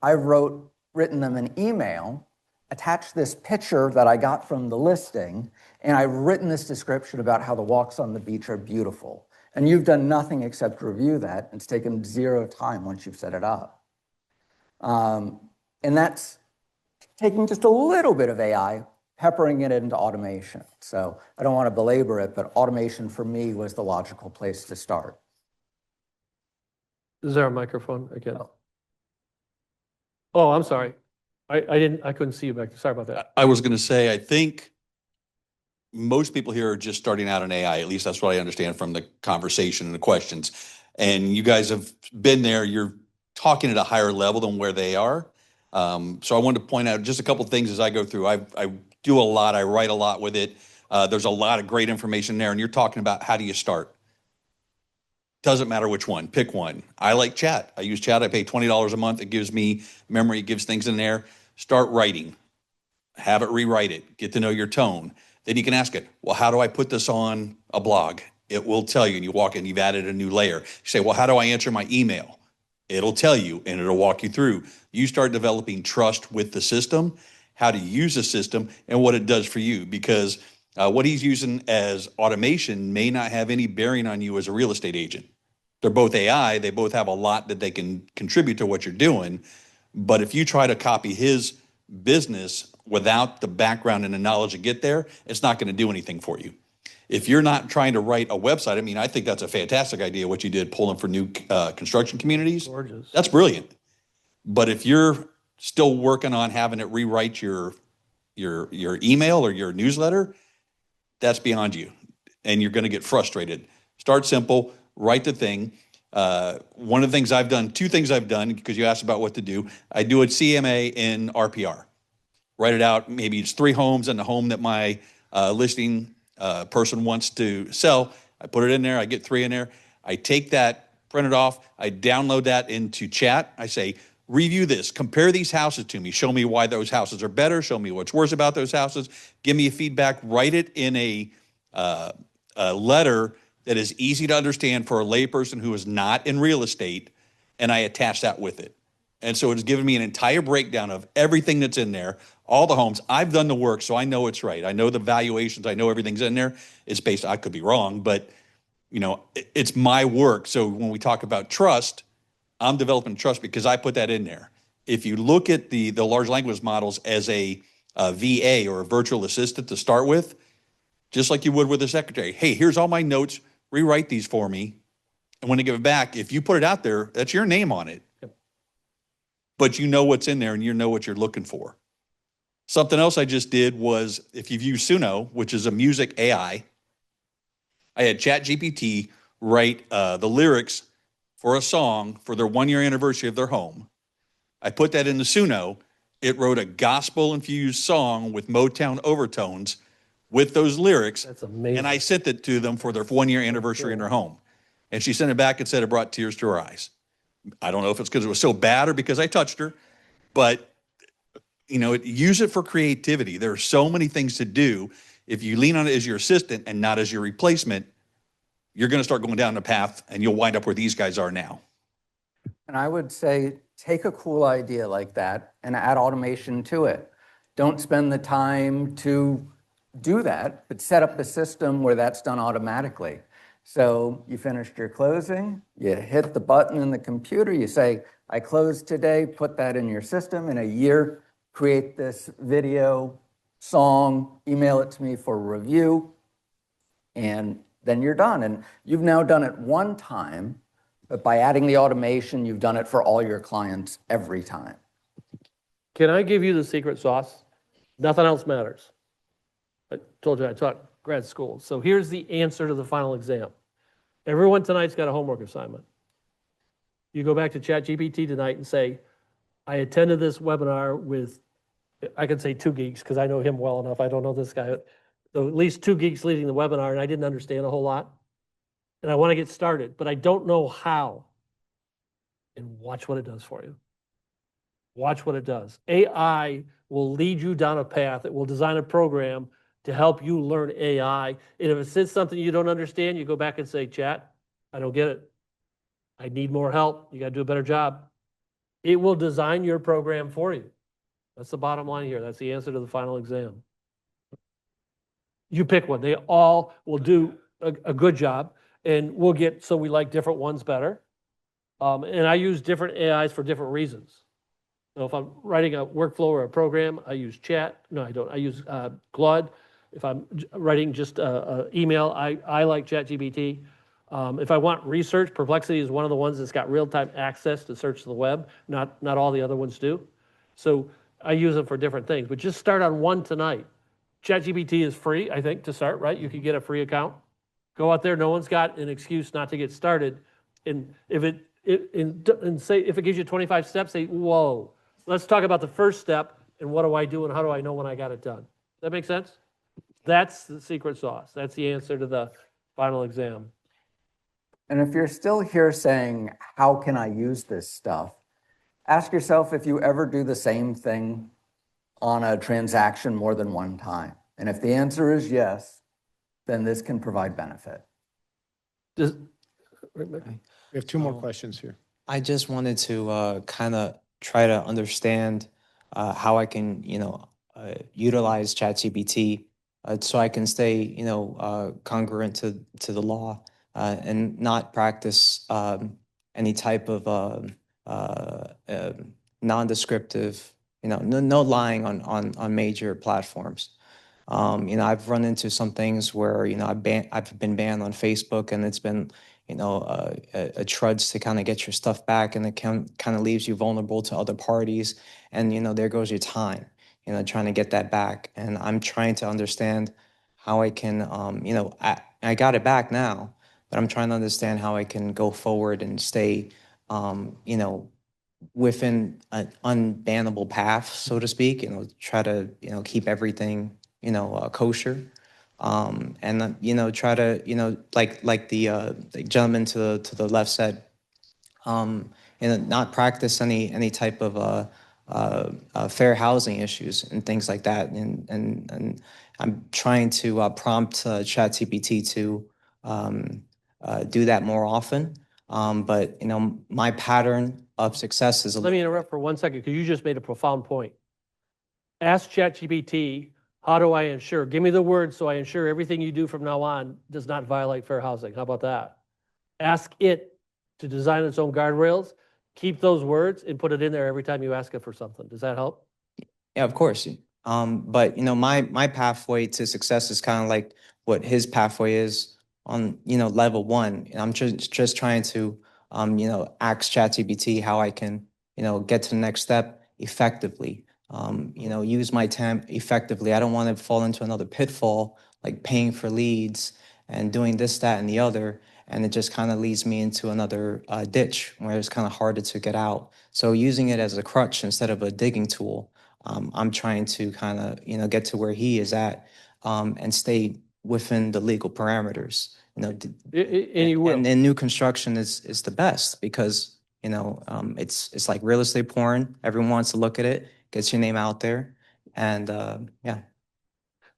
I've written them an email, attached this picture that I got from the listing, and I've written this description about how the walks on the beach are beautiful. And you've done nothing except review that. It's taken 0 time once you've set it up. And that's taking just a little bit of AI, peppering it into automation. So I don't want to belabor it, but automation for me was the logical place to start. Is there a microphone again? No. Oh, I'm sorry. I couldn't see you back there. Sorry about that. I was going to say, I think most people here are just starting out in AI. At least that's what I understand from the conversation and the questions. And you guys have been there. You're talking at a higher level than where they are. So I wanted to point out just a couple of things as I go through. I do a lot. I write a lot with it. There's a lot of great information there. And you're talking about how do you start? Doesn't matter which one. Pick one. I like chat. I use chat. I pay $20 a month. It gives me memory. It gives things in there. Start writing. Have it rewrite it. Get to know your tone. Then you can ask it, well, how do I put this on a blog? It will tell you, and you walk in, you've added a new layer. You say, well, how do I answer my email? It'll tell you, and it'll walk you through. You start developing trust with the system, how to use the system, and what it does for you. Because what he's using as automation may not have any bearing on you as a real estate agent. They're both AI. They both have a lot that they can contribute to what you're doing. But if you try to copy his business without the background and the knowledge to get there, it's not going to do anything for you. If you're not trying to write a website, I mean, I think that's a fantastic idea, what you did, pulling for new construction communities. Gorgeous. That's brilliant. But if you're still working on having it rewrite your email or your newsletter, that's beyond you. And you're going to get frustrated. Start simple, write the thing. One of the things I've done, 2 things I've done, because you asked about what to do. I do a CMA in RPR. write it out. Maybe it's 3 homes and the home that my listing person wants to sell. I put it in there. I get 3 in there. I take that, print it off. I download that into chat. I say, review this, compare these houses to me. Show me why those houses are better. Show me what's worse about those houses. Give me a feedback. Write it in a letter that is easy to understand for a layperson who is not in real estate, and I attach that with it. And so it's given me an entire breakdown of everything that's in there, all the homes. I've done the work, so I know it's right. I know the valuations. I know everything's in there. It's based, I could be wrong, but it's my work. So when we talk about trust, I'm developing trust because I put that in there. If you look at the large language models as a VA or a virtual assistant to start with, just like you would with a secretary, hey, here's all my notes, rewrite these for me. And when they give it back, if you put it out there, that's your name on it. Yep. But you know what's in there and you know what you're looking for. Something else I just did was, if you've used Suno, which is a music AI, I had ChatGPT write the lyrics for a song for their 1-year anniversary of their home. I put that into Suno. It wrote a gospel-infused song with Motown overtones with those lyrics. That's amazing. And I sent it to them for their 1-year anniversary in their home. And she sent it back and said it brought tears to her eyes. I don't know if it's because it was so bad or because I touched her, but use it for creativity. There are so many things to do. If you lean on it as your assistant and not as your replacement, you're going to start going down the path and you'll wind up where these guys are now. And I would say, take a cool idea like that and add automation to it. Don't spend the time to do that, but set up a system where that's done automatically. So you finished your closing, you hit the button in the computer, you say, I closed today, put that in your system. In a year, create this video, song, email it to me for review, and then you're done. And you've now done it one time, but by adding the automation, you've done it for all your clients every time. Can I give you the secret sauce? Nothing else matters. I told you I taught grad school. So here's the answer to the final exam. Everyone tonight's got a homework assignment. You go back to ChatGPT tonight and say, I attended this webinar with, I can say 2 geeks because I know him well enough. I don't know this guy. So at least 2 geeks leading the webinar, and I didn't understand a whole lot. And I want to get started, but I don't know how. And watch what it does for you. Watch what it does. AI will lead you down a path. It will design a program to help you learn AI. And if it says something you don't understand, you go back and say, chat, I don't get it. I need more help. You got to do a better job. It will design your program for you. That's the bottom line here. That's the answer to the final exam. You pick one. They all will do a good job, and we'll get, so we like different ones better. And I use different AIs for different reasons. So if I'm writing a workflow or a program, I use chat. No, I don't. I use Claude. If I'm writing just an email, I like ChatGPT. If I want research, Perplexity is one of the ones that's got real-time access to search the web. Not all the other ones do. So I use them for different things. But just start on one tonight. ChatGPT is free, I think, to start, right? You can get a free account. Go out there. No one's got an excuse not to get started. And if it gives you 25 steps, say, whoa, let's talk about the first step and what do I do and how do I know when I got it done? Does that make sense? That's the secret sauce. That's the answer to the final exam. And if you're still here saying, how can I use this stuff? Ask yourself if you ever do the same thing on a transaction more than one time. And if the answer is yes, then this can provide benefit. Does, We have 2 more questions here. I just wanted to kind of try to understand how I can, utilize ChatGPT so I can stay, congruent to the law and not practice any type of non-descriptive, no lying on major platforms. I've run into some things where, I've been banned on Facebook, and it's been, a trudge to kind of get your stuff back, and it kind of leaves you vulnerable to other parties. And, there goes your time, trying to get that back. And I'm trying to understand how I can, I got it back now, but I'm trying to understand how I can go forward and stay, within an unbannable path, so to speak, try to, keep everything, kosher. And, try to, like the gentleman to the left said, not practice any type of fair housing issues and things like that. And I'm trying to prompt ChatGPT to do that more often. But my pattern of success is Let me interrupt for 1 second, because you just made a profound point. Ask ChatGPT, how do I ensure? Give me the words so I ensure everything you do from now on does not violate fair housing. How about that? Ask it to design its own guardrails, keep those words, and put it in there every time you ask it for something. Does that help? Yeah, of course. But my pathway to success is kind of like what his pathway is on level one. And I'm just trying to ask ChatGPT how I can get to the next step effectively. Use my time effectively. I don't want to fall into another pitfall like paying for leads and doing this, that, and the other, and it just kind of leads me into another ditch where it's kind of harder to get out. So using it as a crutch instead of a digging tool. I'm trying to kind of, get to where he is at and stay within the legal parameters. And you will. And new construction is the best because, it's like real estate porn. Everyone wants to look at it, gets your name out there. And yeah.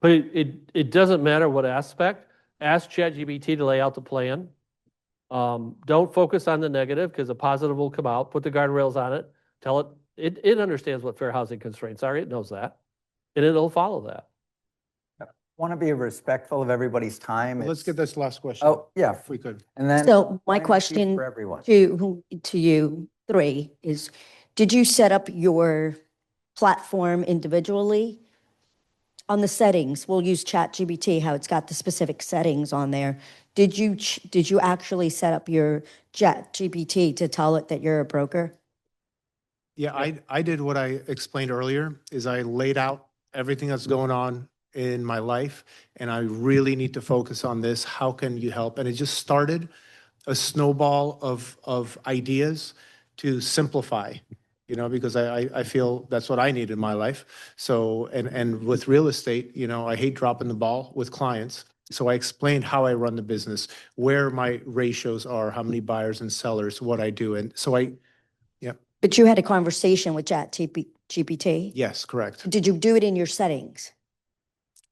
But it doesn't matter what aspect. Ask ChatGPT to lay out the plan. Don't focus on the negative because the positive will come out. Put the guardrails on it. Tell it. It understands what fair housing constraints are. It knows that. And it'll follow that. Want to be respectful of everybody's time. Let's get this last question. Oh, yeah. If we could. And then. So my plan and keep question For everyone. to you three is, did you set up your platform individually? On the settings, we'll use ChatGPT, how it's got the specific settings on there. Did you actually set up your ChatGPT to tell it that you're a broker? Yeah, I did what I explained earlier, is I laid out everything that's going on in my life, and I really need to focus on this. How can you help? And it just started a snowball of ideas to simplify, because I feel that's what I need in my life. So, and with real estate, I hate dropping the ball with clients. So I explained how I run the business, where my ratios are, how many buyers and sellers, what I do. And so But you had a conversation with ChatGPT? yes, correct. Did you do it in your settings?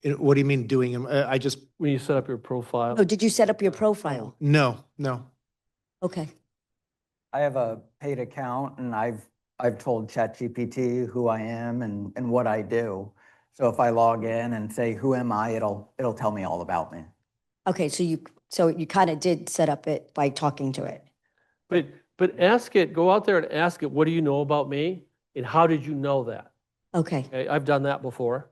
What do you mean doing them? I just, When you set up your profile. Oh, did you set up your profile? no. Okay. I have a paid account and I've told ChatGPT who I am and what I do. So if I log in and say, who am I, it'll tell me all about me. Okay, so you kind of did set up it by talking to it. But ask it, go out there and ask it, what do you know about me? And how did you know that? Okay. Okay, I've done that before.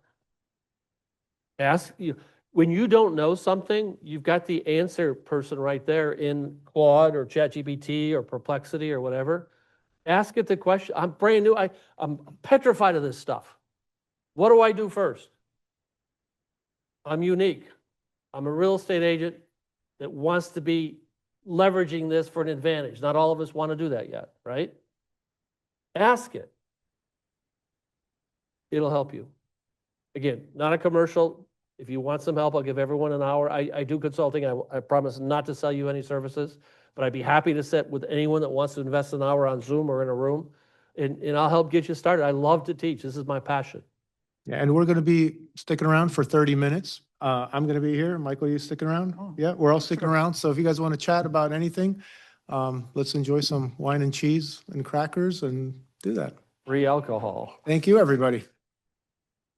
Ask you, when you don't know something, you've got the answer person right there in Claude or ChatGPT or Perplexity or whatever. Ask it the question. I'm brand new. I'm petrified of this stuff. What do I do first? I'm unique. I'm a real estate agent that wants to be leveraging this for an advantage. Not all of us want to do that yet, right? Ask it. It'll help you. Again, not a commercial. If you want some help, I'll give everyone an hour. I do consulting. I promise not to sell you any services, but I'd be happy to sit with anyone that wants to invest an hour on Zoom or in a room, and I'll help get you started. I love to teach. This is my passion. Yeah, and we're going to be sticking around for 30 minutes. I'm going to be here. Michael, you sticking around? Oh, Yeah, we're all sticking around. So if you guys want to chat about anything, let's enjoy some wine and cheese and crackers and do that. Free alcohol. Thank you, everybody.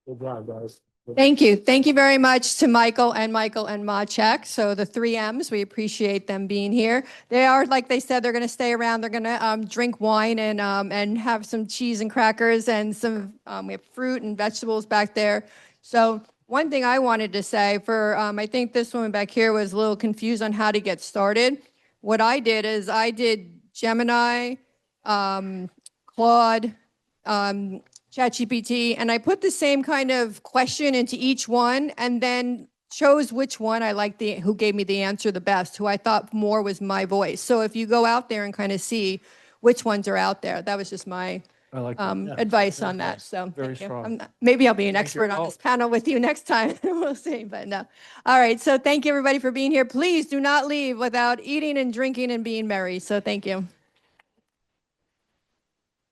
Good job, guys. Thank you. Thank you very much to Michael and Maciek. So the 3Ms, we appreciate them being here. They are, like they said, they're going to stay around. They're going to drink wine and have some cheese and crackers and some, we have fruit and vegetables back there. So one thing I wanted to say for, I think this woman back here was a little confused on how to get started. What I did is I did Gemini, Claude, ChatGPT, and I put the same kind of question into each one and then chose which one I liked, who gave me the answer the best, who I thought more was my voice. So if you go out there and kind of see which ones are out there. That was just my I like that. Yeah. advice Very on that. nice. So Very thank you. strong. Maybe I'll be an Thank you. expert on Oh. this panel with you next time. We'll see, but no. All right. So thank you everybody for being here. Please do not leave without eating and drinking and being merry. So thank you.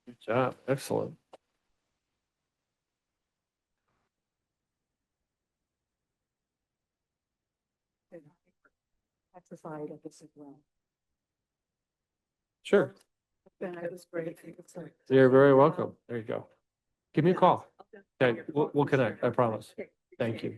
Good job. Excellent. Sure. You're very welcome. There you go. Give me a call. Okay, we'll connect, I promise. Thank you.